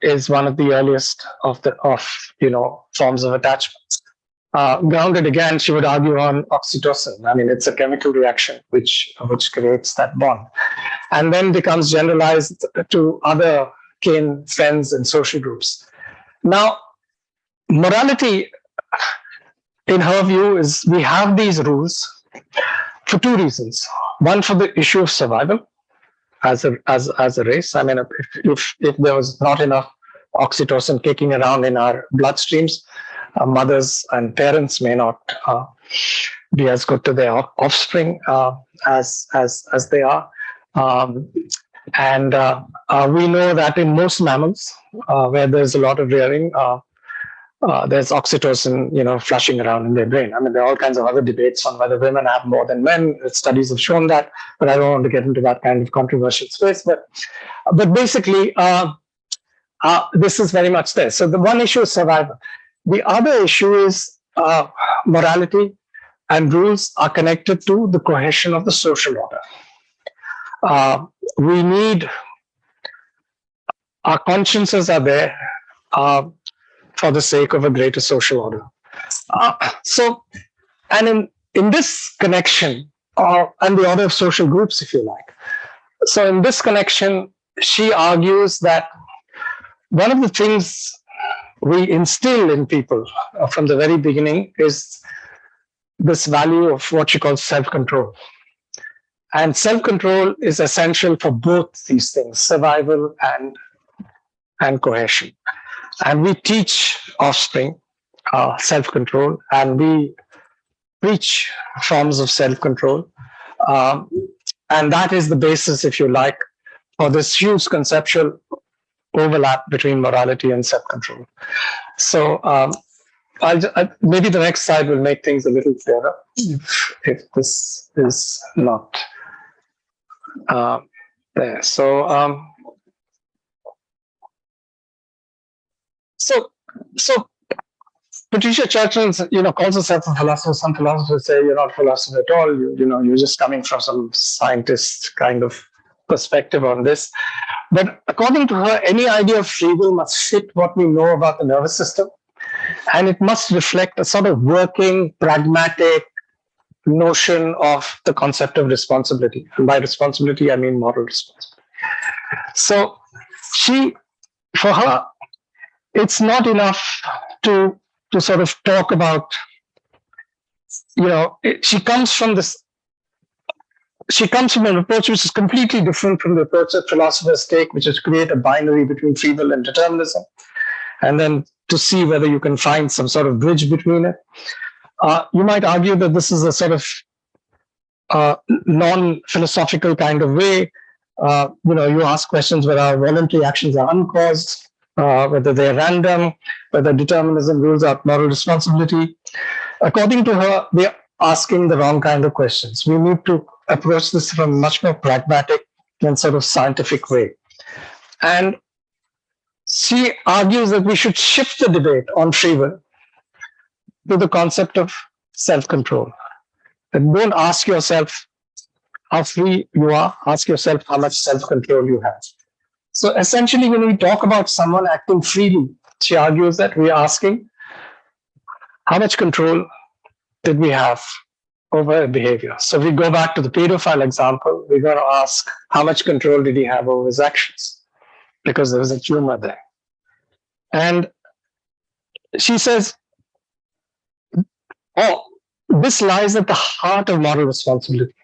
is one of the earliest of forms of attachments. Grounded again, she would argue on oxytocin. I mean, it's a chemical reaction which creates that bond, and then becomes generalized to other kin, friends, and social groups. Now, morality, in her view, is we have these rules for two reasons. One, for the issue of survival as a race. I mean, if there was not enough oxytocin kicking around in our bloodstreams, mothers and parents may not be as good to their offspring as they are. And we know that in most mammals, where there's a lot of rearing, there's oxytocin, flushing around in their brain. I mean, there are all kinds of other debates on whether women have more than men. Studies have shown that, but I don't want to get into that kind of controversial space. But basically, this is very much there. So the one issue is survival. The other issue is morality and rules are connected to the cohesion of the social order. We need, our consciences are there for the sake of a greater social order. And in this connection, and the order of social groups, if you like. So in this connection, she argues that one of the things we instill in people from the very beginning is this value of what she calls self-control. And self-control is essential for both these things, survival and cohesion. And we teach offspring self-control, and we preach forms of self-control. And that is the basis, if you like, for this huge conceptual overlap between morality and self-control. So maybe the next slide will make things a little clearer if this is not there. So Patricia Churchland, calls herself a philosopher. Some philosophers say you're not a philosopher at all. You're just coming from some scientist kind of perspective on this. But according to her, any idea of free will must fit what we know about the nervous system. And it must reflect a sort of working, pragmatic notion of the concept of responsibility. And by responsibility, I mean moral responsibility. So for her, it's not enough to sort of talk about, she comes from an approach which is completely different from the approach that philosophers take, which is create a binary between free will and determinism, and then to see whether you can find some sort of bridge between it. You might argue that this is a sort of non-philosophical kind of way. You ask questions whether our voluntary actions are uncaused, whether they're random, whether determinism rules out moral responsibility. According to her, they're asking the wrong kind of questions. We need to approach this from a much more pragmatic and sort of scientific way. And she argues that we should shift the debate on free will to the concept of self-control. And don't ask yourself how free you are, ask yourself how much self-control you have. So essentially, when we talk about someone acting freely, she argues that we are asking how much control did we have over a behavior. So if we go back to the pedophile example, we're going to ask how much control did he have over his actions, because there was a tumor there. And she says, this lies at the heart of moral responsibility.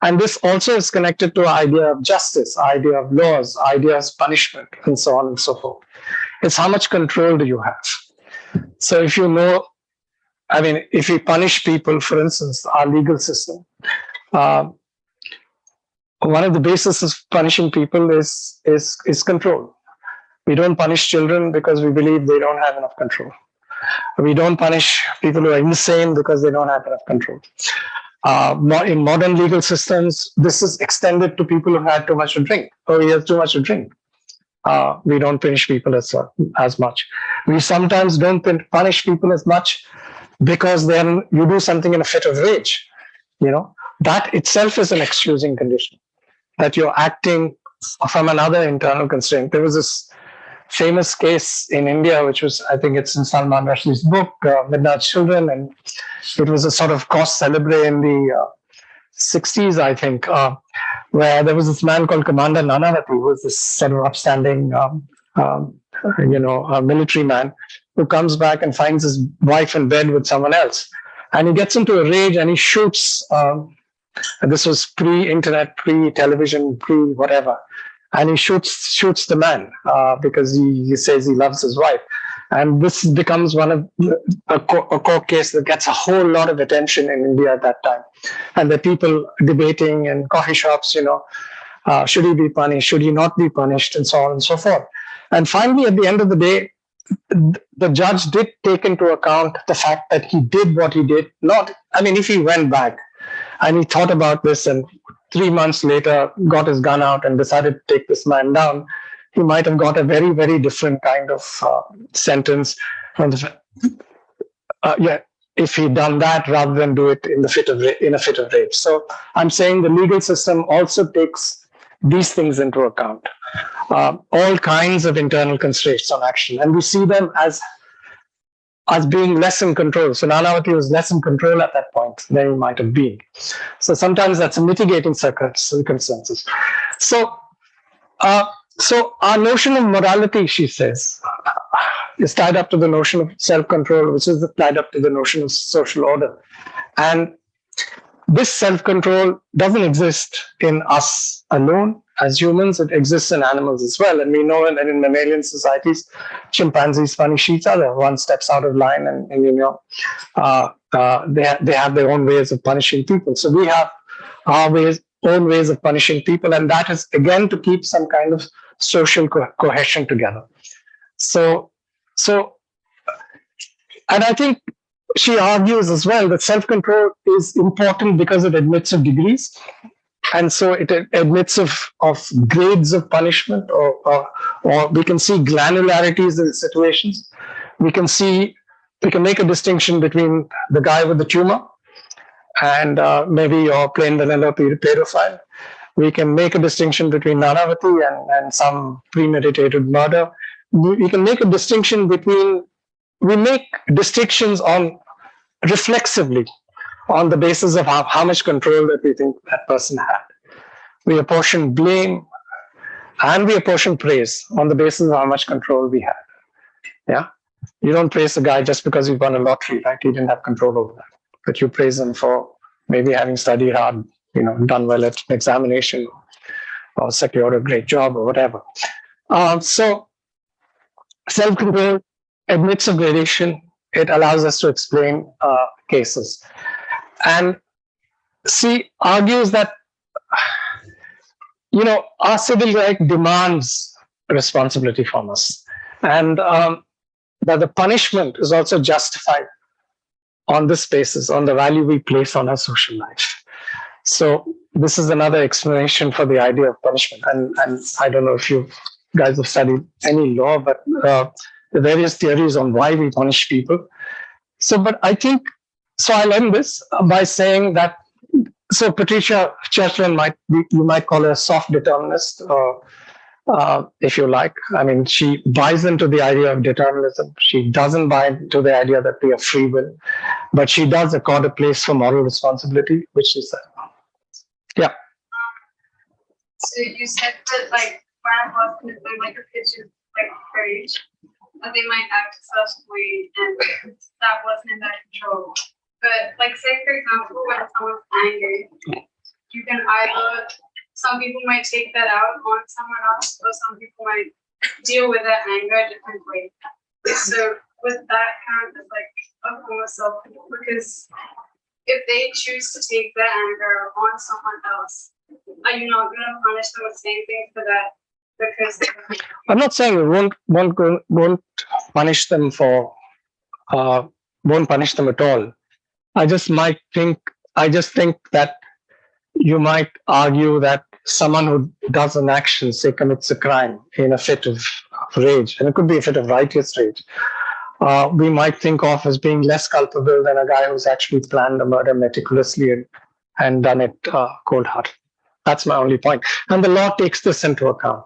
And this also is connected to the idea of justice, idea of laws, ideas of punishment, and so on and so forth. It's how much control do you have? So if if we punish people, for instance, our legal system, one of the bases of punishing people is control. We don't punish children because we believe they don't have enough control. We don't punish people who are insane because they don't have enough control. In modern legal systems, this is extended to people who had too much to drink. Oh, he has too much to drink. We don't punish people as much. We sometimes don't punish people as much because then you do something in a fit of rage. That itself is an excusing condition, that you're acting from another internal constraint. There was this famous case in India, which was, I think it's in Salman Rushdie's book, Midnight Children, and it was a sort of cause celebre in the 60s, I think, where there was this man called Commander Nanavati, who was this sort of upstanding, military man, who comes back and finds his wife in bed with someone else. And he gets into a rage and he shoots, this was pre-internet, pre-television, pre-whatever. And he shoots the man because he says he loves his wife. And this becomes one of a court case that gets a whole lot of attention in India at that time. And the people debating in coffee shops, should he be punished? Should he not be punished? And so on and so forth. And finally, at the end of the day, the judge did take into account the fact that he did what he did. If he went back and he thought about this and 3 months later got his gun out and decided to take this man down, he might have got a very, very different kind of sentence from if he'd done that rather than do it in a fit of rage. So I'm saying the legal system also takes these things into account, all kinds of internal constraints on action, and we see them as being less in control. So Nanavati was less in control at that point than he might have been. So sometimes that's a mitigating circumstances. So our notion of morality, she says, is tied up to the notion of self-control, which is tied up to the notion of social order. And this self-control doesn't exist in us alone. As humans, it exists in animals as well. And we know that in mammalian societies, chimpanzees punish each other. One steps out of line and they have their own ways of punishing people. So we have our own ways of punishing people. And that is, again, to keep some kind of social cohesion together. So, and I think she argues as well that self-control is important because it admits of degrees. And so it admits of grades of punishment, or we can see granularities in situations. We can make a distinction between the guy with the tumor and maybe your plain vanilla pedophile. We can make a distinction between Nanavati and some premeditated murder. We can make a distinction between, we make distinctions on reflexively on the basis of how much control that we think that person had. We apportion blame and we apportion praise on the basis of how much control we had. Yeah. You don't praise a guy just because he won a lottery, right? He didn't have control over that. But you praise him for maybe having studied hard, done well at an examination or secured a great job or whatever. So self-control admits of gradation. It allows us to explain cases. And she argues that, our civil right demands responsibility from us. And that the punishment is also justified on this basis, on the value we place on our social life. So this is another explanation for the idea of punishment. And I don't know if you guys have studied any law, but the various theories on why we punish people. So I'll end this by saying that, so Patricia Churchland you might call her a soft determinist, if you like. I mean, she buys into the idea of determinism. She doesn't buy into the idea that we have free will, but she does accord a place for moral responsibility, which she said. Yeah.
So you said that when a person is in a pitch is courage, that they might act a certain way and that wasn't in their control. But say for example, when someone's angry, you can either, some people might take that out on someone else, or some people might deal with that anger a different way. So with that count as a form of self-control, because if they choose to take that anger on someone else, are you not going to punish them with the same thing for that? Because
I'm not saying we won't punish them won't punish them at all. I just think that you might argue that someone who does an action, say commits a crime in a fit of rage, and it could be a fit of righteous rage, we might think of as being less culpable than a guy who's actually planned a murder meticulously and done it cold hearted. That's my only point. And the law takes this into account.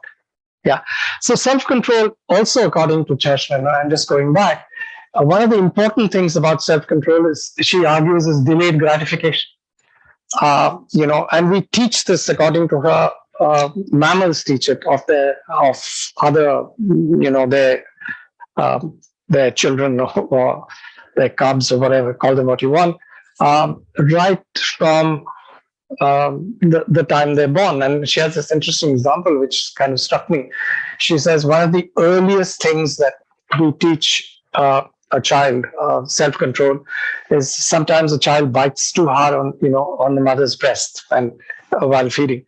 Yeah. So self-control also, according to Churchland, I'm just going back, one of the important things about self-control is, she argues, is delayed gratification. And we teach this according to her. Mammals teach it of other, their children or their cubs or whatever, call them what you want, right from the time they're born. And she has this interesting example which kind of struck me. She says one of the earliest things that we teach a child self-control is sometimes a child bites too hard on the mother's breast and while feeding,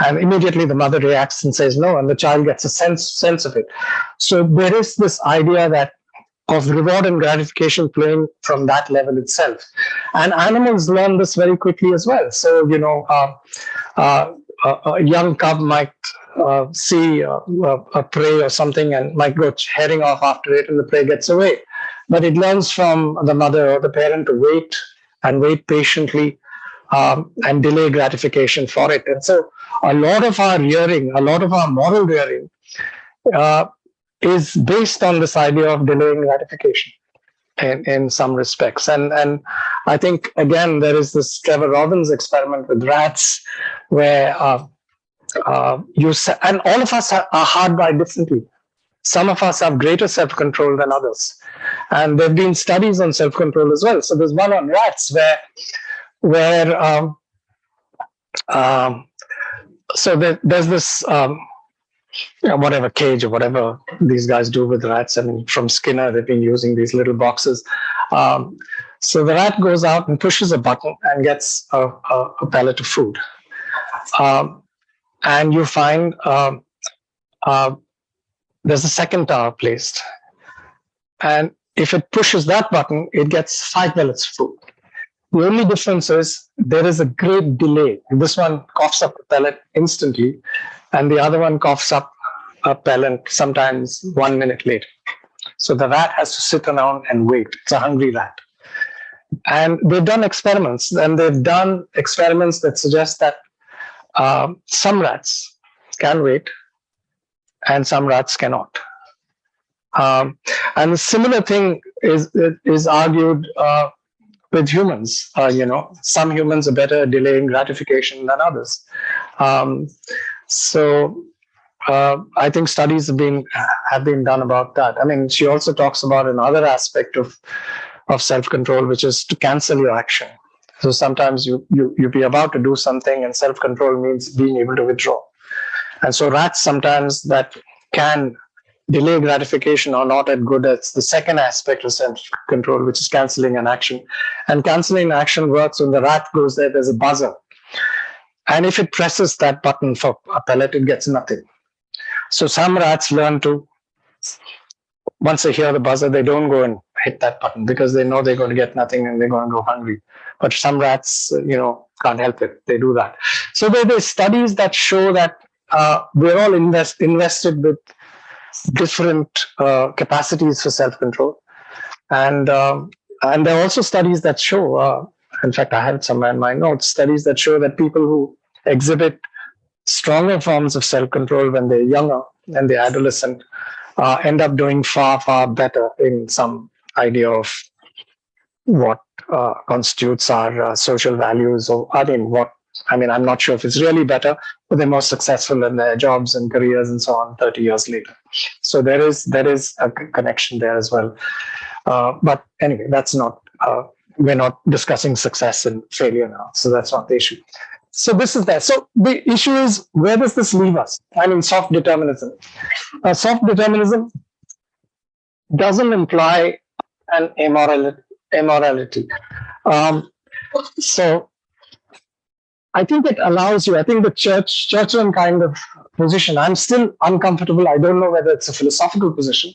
and immediately the mother reacts and says no, and the child gets a sense of it. So there is this idea of reward and gratification playing from that level itself, and animals learn this very quickly as well. So a young cub might see a prey or something and might go heading off after it, and the prey gets away. But it learns from the mother or the parent to wait patiently and delay gratification for it. And so a lot of our rearing, a lot of our moral rearing is based on this idea of delaying gratification in some respects. And I think, again, there is this Trevor Robbins experiment with rats where and all of us are hardwired differently. Some of us have greater self-control than others. And there have been studies on self-control as well. So there's one on rats where there's this whatever cage or whatever these guys do with rats. I mean, from Skinner, they've been using these little boxes. So the rat goes out and pushes a button and gets a pellet of food. And you find there's a second tower placed. And if it pushes that button, it gets 5 pellets of food. The only difference is there is a great delay. This one coughs up a pellet instantly, and the other one coughs up a pellet sometimes 1 minute later. So the rat has to sit around and wait. It's a hungry rat. And they've done experiments, that suggest that some rats can wait and some rats cannot. And a similar thing is argued with humans. Some humans are better at delaying gratification than others. I think studies have been done about that. I mean, she also talks about another aspect of self-control, which is to cancel your action. So sometimes you be about to do something, and self-control means being able to withdraw. And so rats sometimes that can delay gratification are not as good as the second aspect of self-control, which is canceling an action. And canceling an action works when the rat goes there, there's a buzzer. And if it presses that button for a pellet, it gets nothing. So some rats learn to, once they hear the buzzer, they don't go and hit that button because they know they're going to get nothing and they're going to go hungry. But some rats, can't help it. They do that. So there are studies that show that we're all invested with different capacities for self-control. And there are also studies that show, in fact, I have some in my notes, studies that show that people who exhibit stronger forms of self-control when they're younger and they're adolescent end up doing far, far better in some idea of what constitutes our social values. Or I'm not sure if it's really better, but they're more successful in their jobs and careers and so on 30 years later. So there is a connection there as well. But anyway, that's not, we're not discussing success and failure now. So that's not the issue. So this is there. So the issue is, where does this leave us? I mean, soft determinism. Soft determinism doesn't imply an immorality. So I think it allows you, I think the Churchian kind of position, I'm still uncomfortable. I don't know whether it's a philosophical position,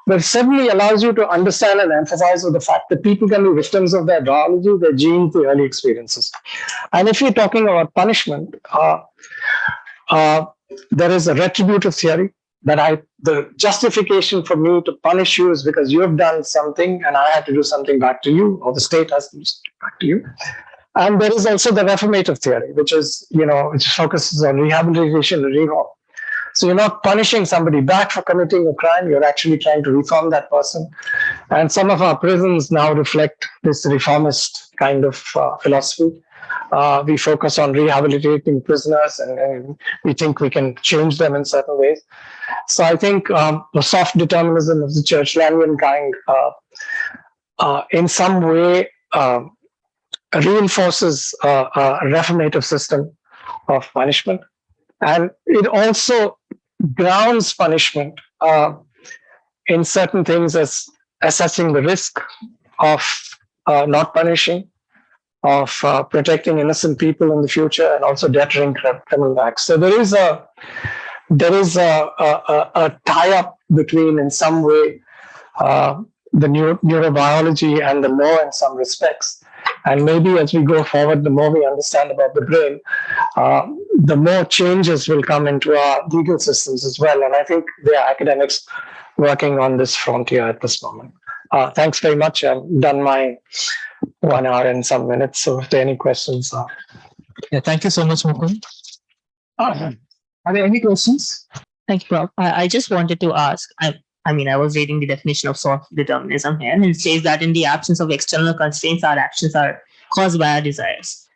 but it certainly allows you to understand and emphasize with the fact that people can be victims of their biology, their genes, their early experiences. And if you're talking about punishment, there is a retributive theory that the justification for me to punish you is because you have done something and I had to do something back to you, or the state has to do something back to you. And there is also the reformative theory, which focuses on rehabilitation and reform. So you're not punishing somebody back for committing a crime, you're actually trying to reform that person. And some of our prisons now reflect this reformist kind of philosophy. We focus on rehabilitating prisoners and we think we can change them in certain ways. So I think the soft determinism of the Churchlandian kind in some way reinforces a reformative system of punishment. And it also grounds punishment in certain things as assessing the risk of not punishing, of protecting innocent people in the future, and also deterring criminal acts. So there is a tie-up between, in some way, the neurobiology and the law in some respects. And maybe as we go forward, the more we understand about the brain, the more changes will come into our legal systems as well. And I think there are academics working on this frontier at this moment. Thanks very much. I've done my 1 hour and some minutes. So if there are any questions.
Yeah, thank you so much, Mukund. Are there any questions?
Thank you, Prof. I just wanted to ask, I was reading the definition of soft determinism here, and it says that in the absence of external constraints, our actions are caused by our desires.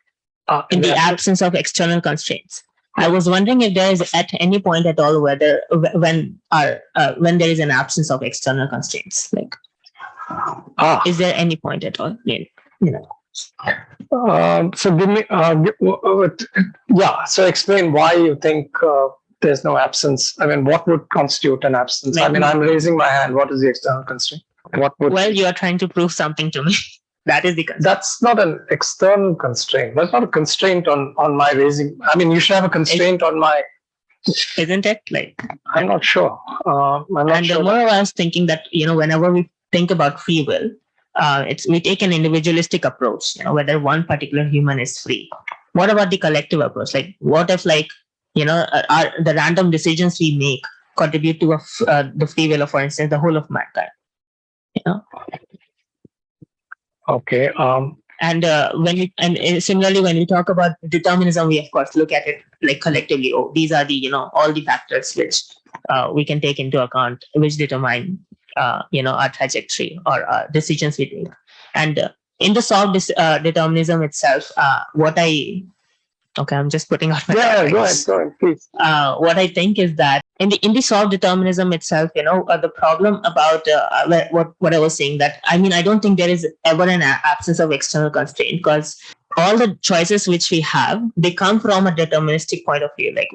In the absence of external constraints. I was wondering if there is at any point at all when there is an absence of external constraints, is there any point at all?
So give me, so explain why you think there's no absence. I mean, what would constitute an absence? I'm raising my hand. What is the external constraint?
Well, you are trying to prove something to me. That is the constraint.
That's not an external constraint. That's not a constraint on my raising. I mean, you should have a constraint on my.
Isn't it?
I'm not sure.
The more I was thinking that, whenever we think about free will, we take an individualistic approach, whether one particular human is free. What about the collective approach? What if the random decisions we make contribute to the free will of, for instance, the whole of mankind?
Okay.
And similarly, when we talk about determinism, we of course look at it like collectively. Oh, these are the all the factors which we can take into account, which determine our trajectory or decisions we take. And in the soft determinism itself, I'm just putting out my
Yeah, go ahead, please.
what I think is that in the soft determinism itself, the problem about what I was saying, that I don't think there is ever an absence of external constraint, because all the choices which we have, they come from a deterministic point of view. Like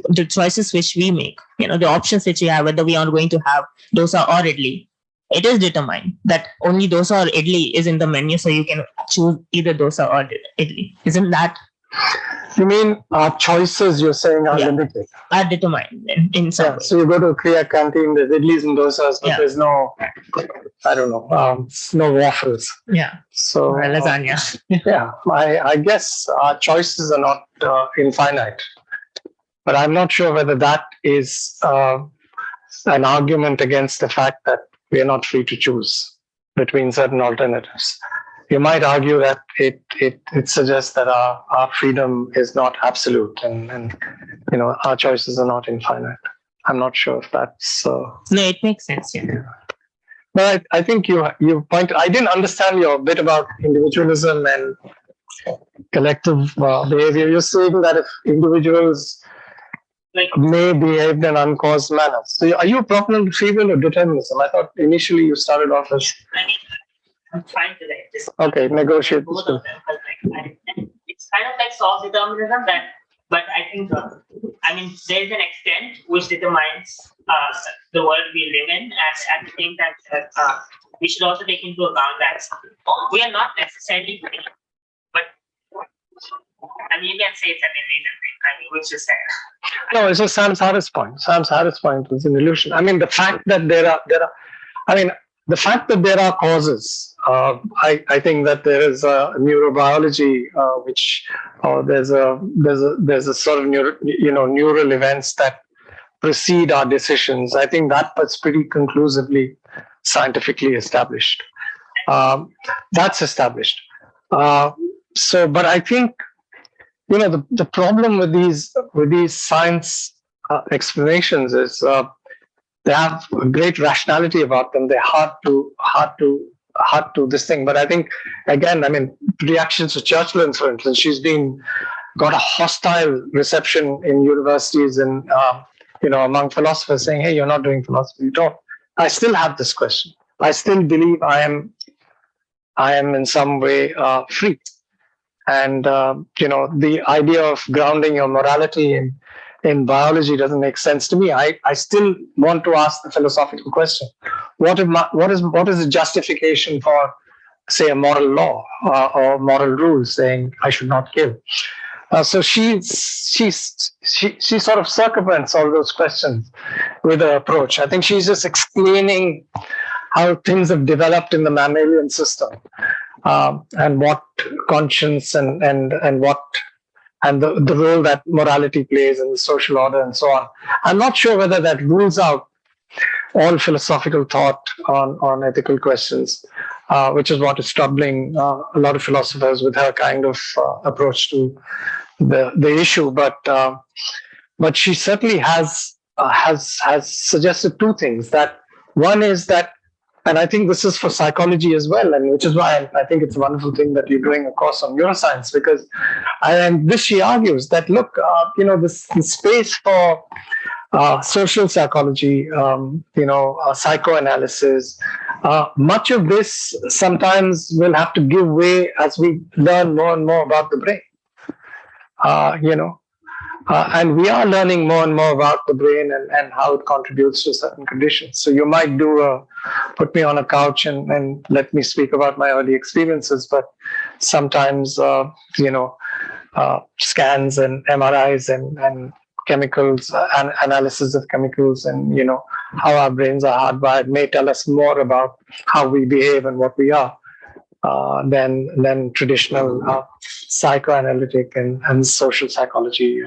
the choices which we make, the options which we have, whether we are going to have dosa or idli, it is determined that only dosa or idli is in the menu, so you can choose either dosa or idli. Isn't that?
You mean our choices, you're saying, are limited?
Are determined in some way.
So you go to a Krea canteen, there's idlis and dosas, but there's no, I don't know, no waffles.
Yeah.
So
lasagna.
I guess our choices are not infinite. But I'm not sure whether that is an argument against the fact that we are not free to choose between certain alternatives. You might argue that it suggests that our freedom is not absolute, and our choices are not infinite. I'm not sure if that's
no, it makes sense. Yeah.
But I think you pointed. I didn't understand your bit about individualism and collective behavior. You're saying that if individuals may behave in an uncaused manner. So are you a proponent of free will or determinism? I thought initially you started off as.
I'm trying to just
negotiate
both of them. It's kind of like soft determinism, but I think there is an extent which determines the world we live in, and at the same time we should also take into account that we are not necessarily free, but you can say it's an illusion thing. Which is
no, it's just Sam's hardest point. Sam's hardest point is an illusion. The fact that the fact that there are causes, I think that there is a neurobiology there's a sort of neural events that precede our decisions. I think that's pretty conclusively scientifically established. That's established. But I think the problem with these science explanations is they have a great rationality about them. They're hard to this thing. But I think, again, reactions to Churchill, for instance, she's got a hostile reception in universities and among philosophers saying, "Hey, you're not doing philosophy." You don't. I still have this question. I still believe I am in some way free. And the idea of grounding your morality in biology doesn't make sense to me. I still want to ask the philosophical question: what is the justification for, say, a moral law or moral rule saying I should not kill? So she sort of circumvents all those questions with her approach. I think she's just explaining how things have developed in the mammalian system. And what conscience and the role that morality plays in the social order and so on. I'm not sure whether that rules out all philosophical thought on ethical questions, which is what is troubling a lot of philosophers with her kind of approach to the issue. But she certainly has suggested two things. That one is that. And I think this is for psychology as well, and which is why I think it's a wonderful thing that you're doing a course on neuroscience, because she argues that, look, this space for social psychology, psychoanalysis, much of this sometimes will have to give way as we learn more and more about the brain. And we are learning more and more about the brain and how it contributes to certain conditions. So you might put me on a couch and let me speak about my early experiences, but sometimes, scans and MRIs and chemicals, analysis of chemicals and, how our brains are hardwired may tell us more about how we behave and what we are than traditional psychoanalytic and social psychology,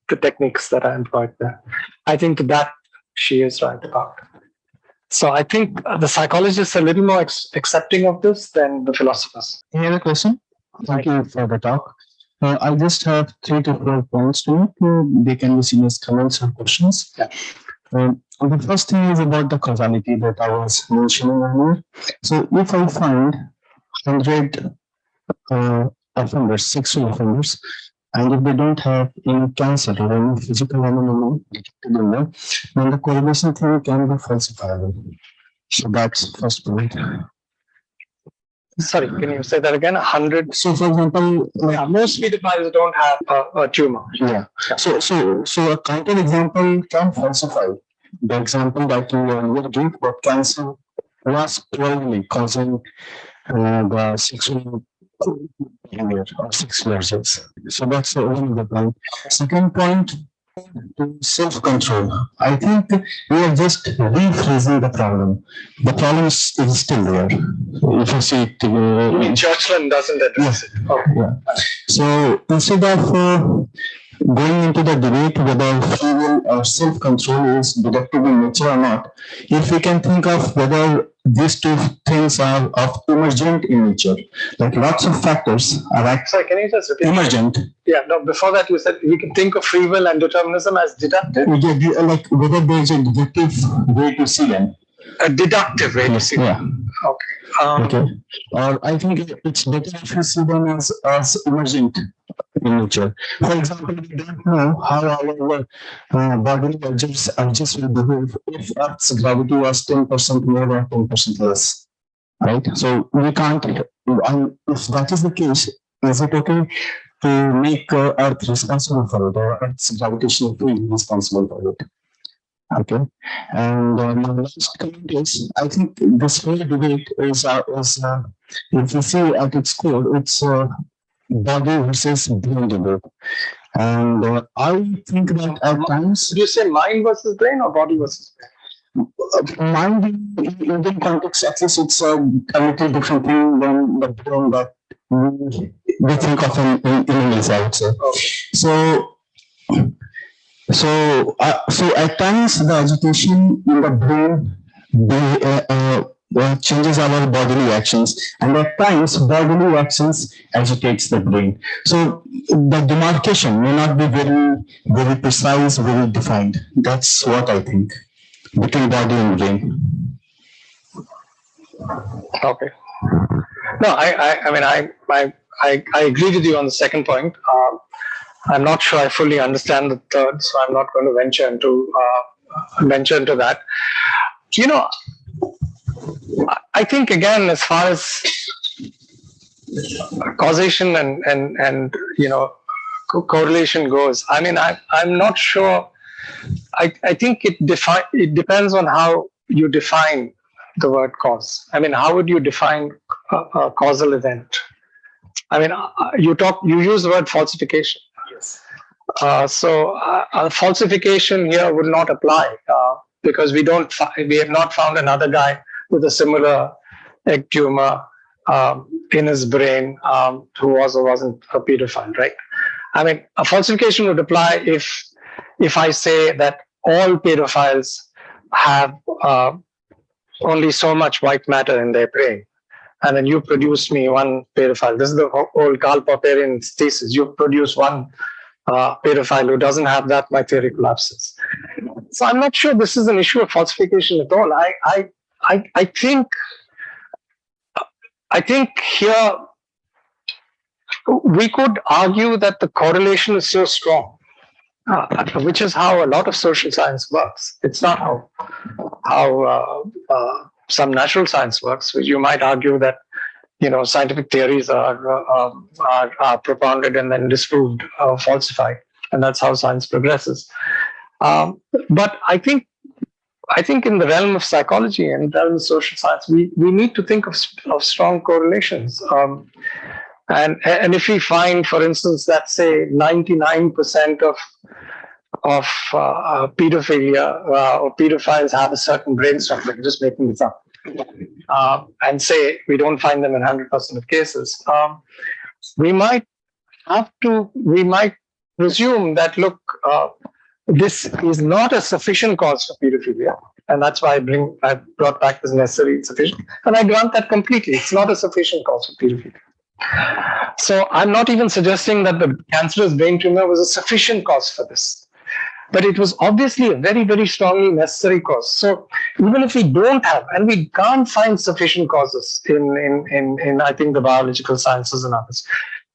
the techniques that are employed there. I think that she is right about. So I think the psychologists are a little more accepting of this than the philosophers.
Any other question? Thank you for the talk. I just have 3 to 4 points to make. They can be seen as comments or questions.
Yeah.
The first thing is about the causality that I was mentioning earlier. So if I find 100 offenders, sexual offenders, and if they don't have any cancer or any physical anomaly detected in them, then the correlation theory can be falsifiable. So that's first point.
Sorry, can you say that again? 100.
So, for example,
Most pedophiles don't have a tumor.
yeah. So a counter example can falsify the example that you gave, but cancer was probably causing the sexual behavior or sexual urges. So that's one of the point. Second point, self-control. I think we are just rephrasing the problem. The problem is still there. If you see it,
Churchland doesn't address it. Okay.
yeah. So instead of going into the debate whether free will or self-control is deductive in nature or not, if we can think of whether these two things are of emergent in nature, like lots of factors are
Sorry, can you just repeat?
emergent.
Yeah, no, before that you said we can think of free will and determinism as deductive.
Like whether there is a deductive way to see them.
A deductive way to see
Yeah.
them. Okay.
Okay. Or I think it's better if you see them as emergent in nature. For example, we don't know how our bodily urges will behave if Earth's gravity was 10% more or 10% less. Right? So we can't, if that is the case, is it okay to make Earth responsible for it, or Earth's gravitational field responsible for it? Okay, and my last comment is, I think this whole debate is if you see at its core, it's body versus brain debate, and I think that at times.
Do you say mind versus brain or body versus brain?
Mind in Indian context, at least it's a little different thing than the brain that we think of in English, I would say.
Okay.
So at times the agitation in the brain changes our bodily actions, and at times bodily actions agitates the brain. So the demarcation may not be very precise, very defined. That's what I think between body and brain.
Okay. No, I mean I agree with you on the second point. I'm not sure I fully understand the third, so I'm not going to venture into that. You know, I think again, as far as causation and you know correlation goes, I mean I'm not sure. I think it depends on how you define the word cause. I mean, how would you define a causal event? I mean, you use the word falsification.
Yes.
So falsification here would not apply because we have not found another guy with a similar egg tumor in his brain who was or wasn't a pedophile, right? I mean, a falsification would apply if I say that all pedophiles have only so much white matter in their brain, and then you produce me one pedophile. This is the old Karl Popperian's thesis. You produce one pedophile who doesn't have that, my theory collapses. So I'm not sure this is an issue of falsification at all. I think here we could argue that the correlation is so strong, which is how a lot of social science works. It's not how some natural science works, which you might argue that scientific theories are propounded and then disproved or falsified, and that's how science progresses. But I think in the realm of psychology and the realm of social science, we need to think of strong correlations. And if we find, for instance, that say 99% of pedophilia or pedophiles have a certain brain structure, I'm just making this up, and say we don't find them in 100% of cases, we might presume that, look, this is not a sufficient cause for pedophilia. And that's why I brought back this necessary sufficient. And I grant that completely. It's not a sufficient cause for pedophilia. So I'm not even suggesting that the cancerous brain tumor was a sufficient cause for this. But it was obviously a very, very strongly necessary cause. So even if we don't have, and we can't find sufficient causes in I think, the biological sciences and others.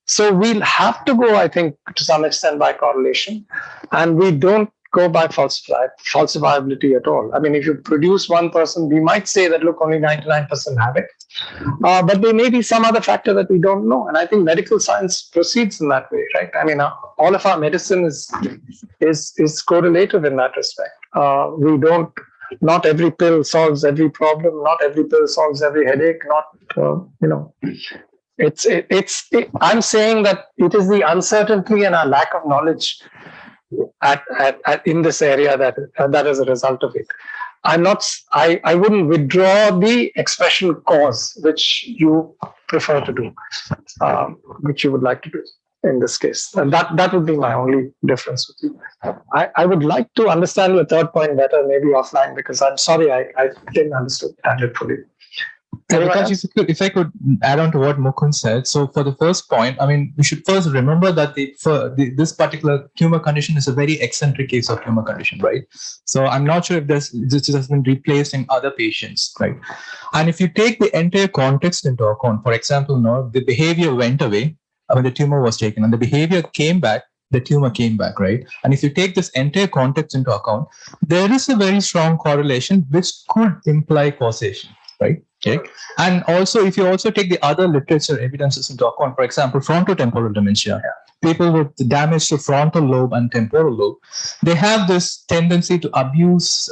So we'll have to go, I think, to some extent by correlation. And we don't go by falsifiability at all. I mean, if you produce 1%, we might say that, look, only 99% have it. But there may be some other factor that we don't know. And I think medical science proceeds in that way, right? I mean, all of our medicine is correlative in that respect. We don't, not every pill solves every problem. Not every pill solves every headache. I'm saying that it is the uncertainty and our lack of knowledge in this area that is a result of it. I wouldn't withdraw the expression cause, which you prefer to do, which you would like to do in this case. And that would be my only difference with you. I would like to understand your third point better, maybe offline, because I'm sorry, I didn't understand it fully.
If I could add on to what Mukund said. So for the first point, I mean, we should first remember that this particular tumor condition is a very eccentric case of tumor condition, right? So I'm not sure if this has been replaced in other patients, right? And if you take the entire context into account, for example, the behavior went away when the tumor was taken, and the behavior came back, the tumor came back, right? And if you take this entire context into account, there is a very strong correlation which could imply causation, right? Okay. And also, if you also take the other literature evidences into account, for example, frontotemporal dementia, people with damage to frontal lobe and temporal lobe, they have this tendency to abuse,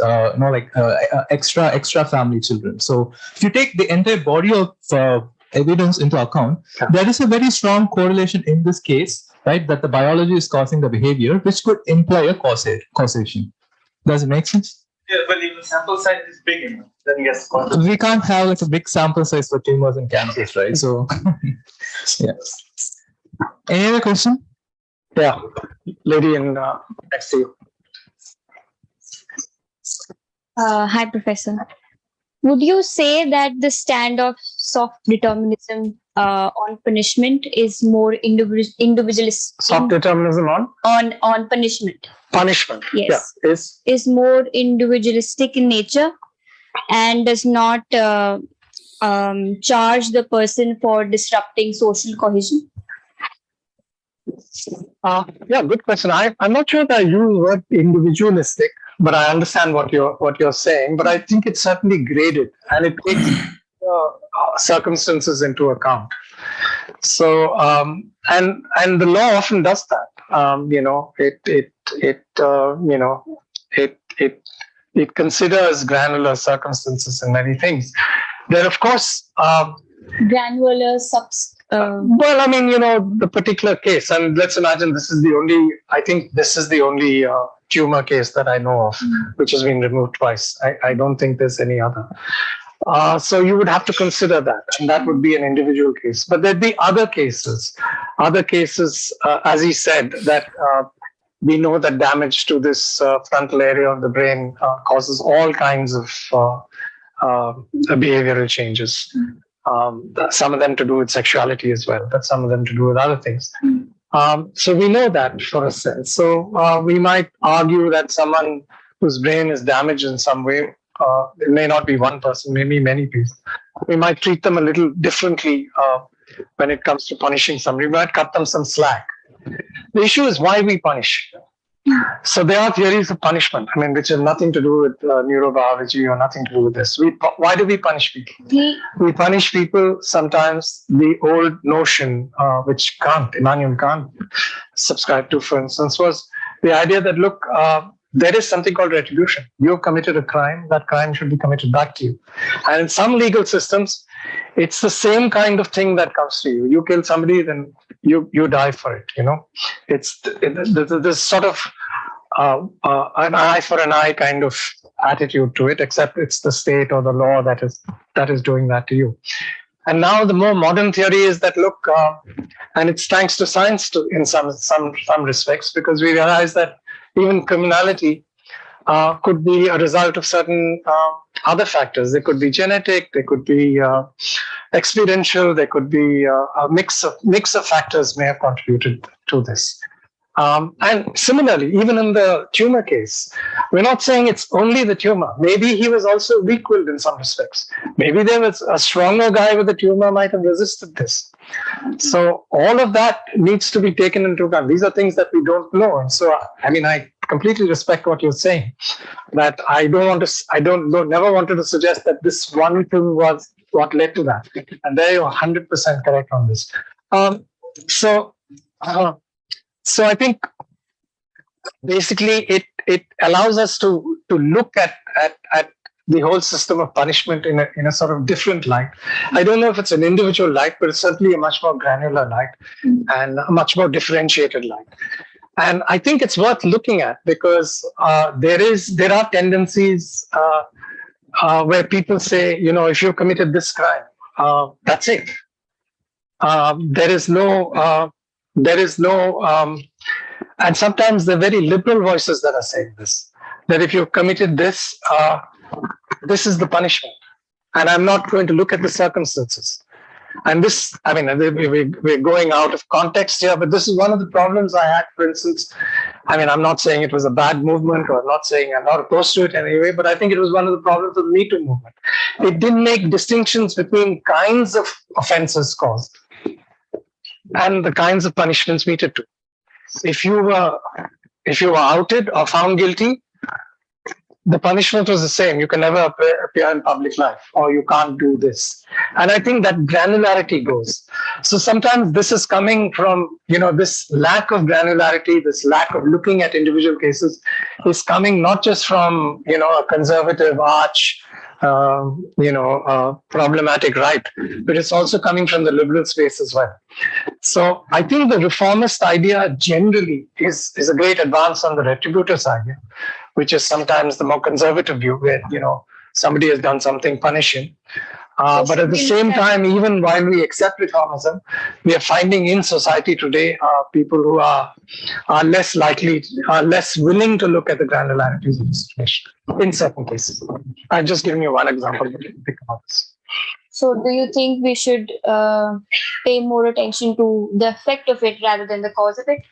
extra family children. So if you take the entire body of evidence into account, there is a very strong correlation in this case, right? That the biology is causing the behavior, which could imply a causation. Does it make sense?
Yeah, well, if the sample size is big enough, then yes.
We can't have like a big sample size for tumors and cancers, right? So, yeah. Any other question?
Yeah, lady in next to you.
Hi, Professor. Would you say that the stand of soft determinism on punishment is more individualist?
Soft determinism
on punishment.
Punishment,
yes,
yeah,
is more individualistic in nature and does not charge the person for disrupting social cohesion?
Yeah, good question. I'm not sure that I use the word individualistic, but I understand what you're saying. But I think it's certainly graded, and it takes circumstances into account. So, and the law often does that. It considers granular circumstances in many things. There, of course,
granular
well, I mean, the particular case, and let's imagine this is the only tumor case that I know of which has been removed twice. I don't think there's any other. So you would have to consider that, and that would be an individual case. But there'd be other cases, as he said, that we know that damage to this frontal area of the brain causes all kinds of behavioral changes. Some of them to do with sexuality as well, but some of them to do with other things. So we know that for a sense. So we might argue that someone whose brain is damaged in some way, it may not be one person, maybe many people. We might treat them a little differently when it comes to punishing somebody. We might cut them some slack. The issue is why we punish. So there are theories of punishment, which have nothing to do with neurobiology or nothing to do with this. Why do we punish people? We punish people sometimes. The old notion, which Immanuel Kant subscribed to, for instance, was the idea that, look, there is something called retribution. You've committed a crime, that crime should be committed back to you. And in some legal systems, it's the same kind of thing that comes to you. You kill somebody, then you die for it. It's this sort of an eye for an eye kind of attitude to it, except it's the state or the law that is doing that to you. And now the more modern theory is that, look, and it's thanks to science in some respects, because we realize that even criminality could be a result of certain other factors. They could be genetic, they could be experiential, there could be a mix of factors may have contributed to this. And similarly, even in the tumor case, we're not saying it's only the tumor. Maybe he was also weak-willed in some respects. Maybe there was a stronger guy with a tumor might have resisted this. So all of that needs to be taken into account. These are things that we don't know. And so, I mean, I completely respect what you're saying, that I never wanted to suggest that this one thing was what led to that. And there you're 100% correct on this. So I think basically it allows us to look at the whole system of punishment in a sort of different light. I don't know if it's an individual light, but it's certainly a much more granular light and a much more differentiated light. And I think it's worth looking at because there are tendencies where people say, you know, if you committed this crime, that's it. There is no, and sometimes they're very liberal voices that are saying this, that if you've committed this, this is the punishment. And I'm not going to look at the circumstances. And this, I mean, we're going out of context here, but this is one of the problems I had, for instance. I mean, I'm not saying it was a bad movement, or I'm not saying I'm not opposed to it anyway, but I think it was one of the problems of the Me Too movement. It didn't make distinctions between kinds of offenses caused and the kinds of punishments meted to. If you were outed or found guilty, the punishment was the same. You can never appear in public life, or you can't do this. And I think that granularity goes. So sometimes this is coming from, you know, this lack of granularity, this lack of looking at individual cases is coming not just from, you know, a conservative arch, problematic right, but it's also coming from the liberal space as well. So I think the reformist idea generally is a great advance on the retributive idea, which is sometimes the more conservative view where, you know, somebody has done something punishing. But at the same time, even while we accept reformism, we are finding in society today people who are less willing to look at the granularities of the situation in certain cases. I'm just giving you one example, but you can think about this.
So do you think we should pay more attention to the effect of it rather than the cause of it?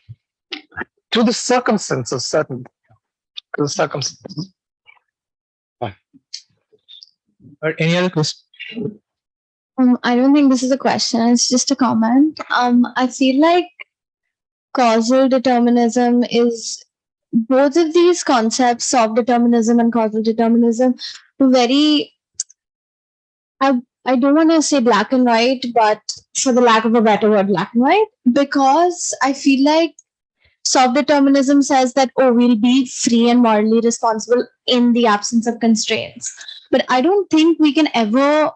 To the circumstances, certainly. To the circumstances.
Or any other question?
I don't think this is a question. It's just a comment. I feel like causal determinism is both of these concepts, soft determinism and causal determinism, very. I don't want to say black and white, but for the lack of a better word, black and white, because I feel like soft determinism says that, oh, we'll be free and morally responsible in the absence of constraints. But I don't think we can ever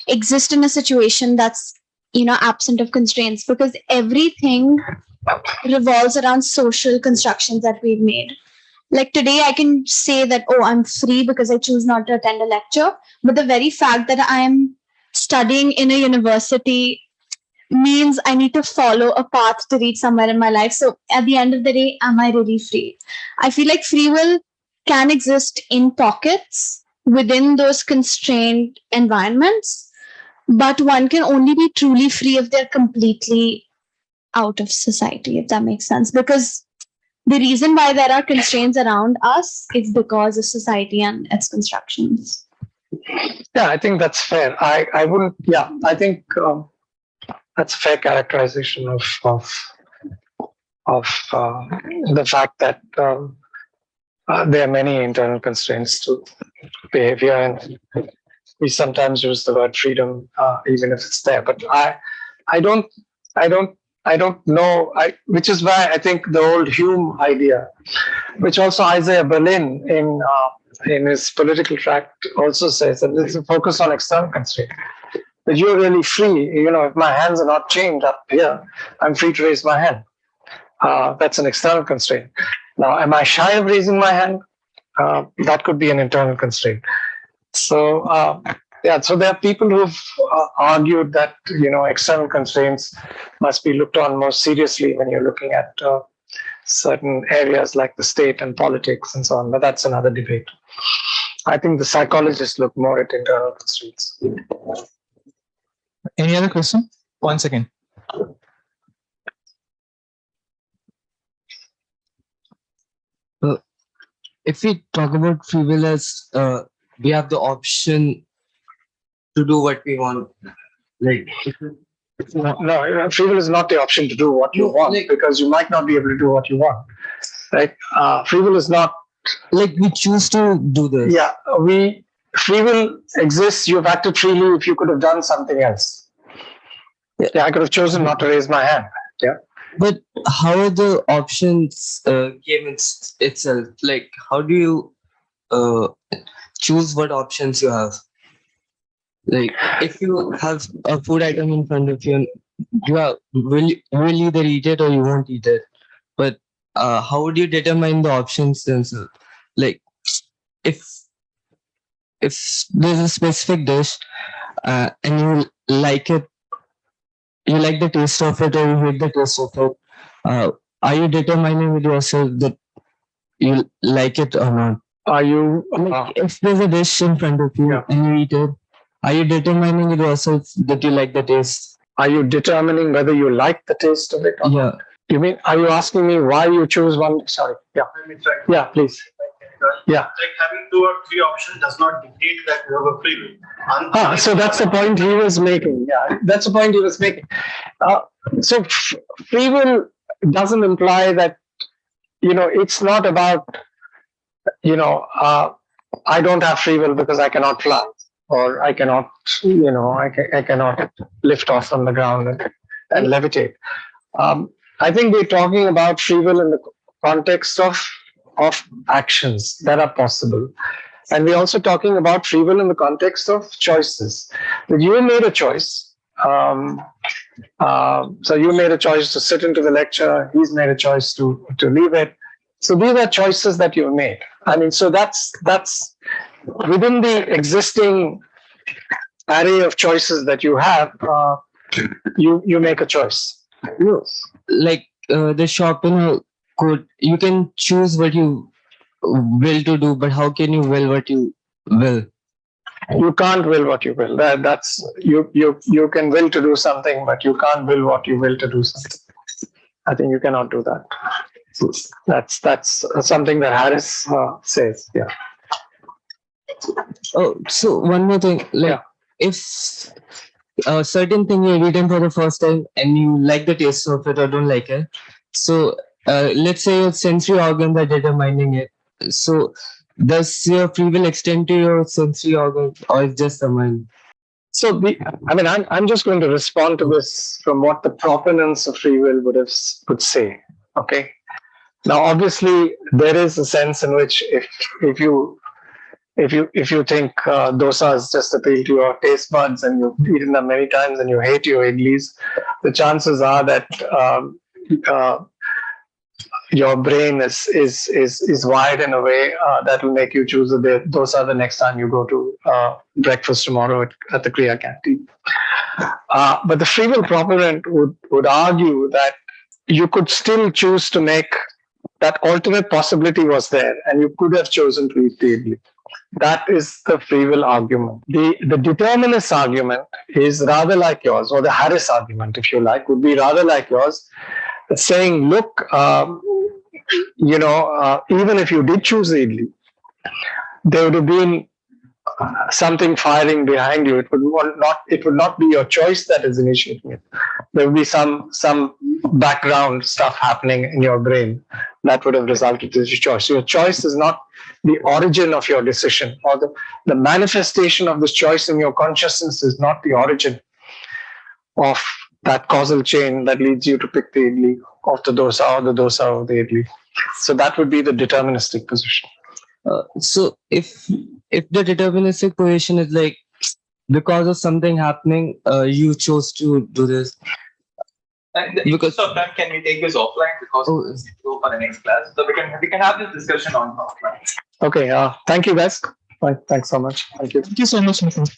exist in a situation that's, you know, absent of constraints, because everything revolves around social constructions that we've made. Like today, I can say that, oh, I'm free because I choose not to attend a lecture. But the very fact that I'm studying in a university means I need to follow a path to reach somewhere in my life. So at the end of the day, am I really free? I feel like free will can exist in pockets within those constrained environments, but one can only be truly free if they're completely out of society, if that makes sense. Because the reason why there are constraints around us is because of society and its constructions.
Yeah, I think that's fair. I think that's a fair characterization of the fact that there are many internal constraints to behavior, and we sometimes use the word freedom, even if it's there. But I don't know. Which is why I think the old Hume idea, which also Isaiah Berlin in his political tract also says that there's a focus on external constraint. That you're really free. You know, if my hands are not chained up here, I'm free to raise my hand. That's an external constraint. Now, am I shy of raising my hand? That could be an internal constraint. So, so there are people who've argued that, you know, external constraints must be looked on more seriously when you're looking at certain areas like the state and politics and so on, but that's another debate. I think the psychologists look more at internal constraints.
Any other question? 1 second.
If we talk about free will as we have the option to do what we want, like
No, free will is not the option to do what you want, because you might not be able to do what you want. Right? Free will is not
like we choose to do this.
Yeah, free will exists. You've acted freely if you could have done something else. Yeah, I could have chosen not to raise my hand. Yeah.
But how are the options game itself? Like, how do you choose what options you have? Like, if you have a food item in front of you, will either eat it or you won't eat it. But how would you determine the options themselves? Like, if there's a specific dish and you like it, you like the taste of it or you hate the taste of it, are you determining with yourself that you like it or not?
Are you
If there's a dish in front of you and you eat it, are you determining with yourself that you like the taste?
Are you determining whether you like the taste of it or
Yeah.
not? You mean, are you asking me why you choose one? Sorry. Yeah. Yeah, please. Yeah.
Like having 2 or 3 options does not dictate that you have a free will.
So that's the point he was making. Yeah, that's the point he was making. So free will doesn't imply that, it's not about, I don't have free will because I cannot fly, or I cannot, I cannot lift off from the ground and levitate. I think we're talking about free will in the context of actions that are possible. And we're also talking about free will in the context of choices. That you made a choice. So you made a choice to sit into the lecture. He's made a choice to leave it. So these are choices that you made. I mean, so that's within the existing array of choices that you have. You make a choice.
Like the shopping code, you can choose what you will to do, but how can you will what you will?
You can't will what you will. That's you can will to do something, but you can't will what you will to do something. I think you cannot do that. That's something that Harris says. Yeah.
Oh, so one more thing. Like, if a certain thing you're eating for the first time and you like the taste of it or don't like it, so let's say your sensory organs are determining it. So does your free will extend to your sensory organs, or is just the mind?
So I'm just going to respond to this from what the proponents of free will would say. Okay. Now, obviously, there is a sense in which if you think dosas just appeal to your taste buds and you've eaten them many times and you hate your idlis, the chances are that your brain is wired in a way that will make you choose the dosa the next time you go to breakfast tomorrow at the Krea canteen. But the free will proponent would argue that you could still choose to make that alternate possibility was there, and you could have chosen to eat the idli. That is the free will argument. The determinist argument is rather like yours, or the Harris argument, if you like, would be rather like yours, saying, look, even if you did choose the idli, there would have been something firing behind you. It would not be your choice that is initiating it. There would be some background stuff happening in your brain that would have resulted in your choice. So your choice is not the origin of your decision, or the manifestation of this choice in your consciousness is not the origin of that causal chain that leads you to pick the idli of the dosa or the dosa of the idli. So that would be the deterministic position.
So if the deterministic position is like because of something happening, you chose to do this.
Because of time, can we take this offline because we need to go for the next class? So we can have this discussion on offline.
Okay. Thank you, guys. Thanks so much. Thank you.
Thank you so much, Mukund.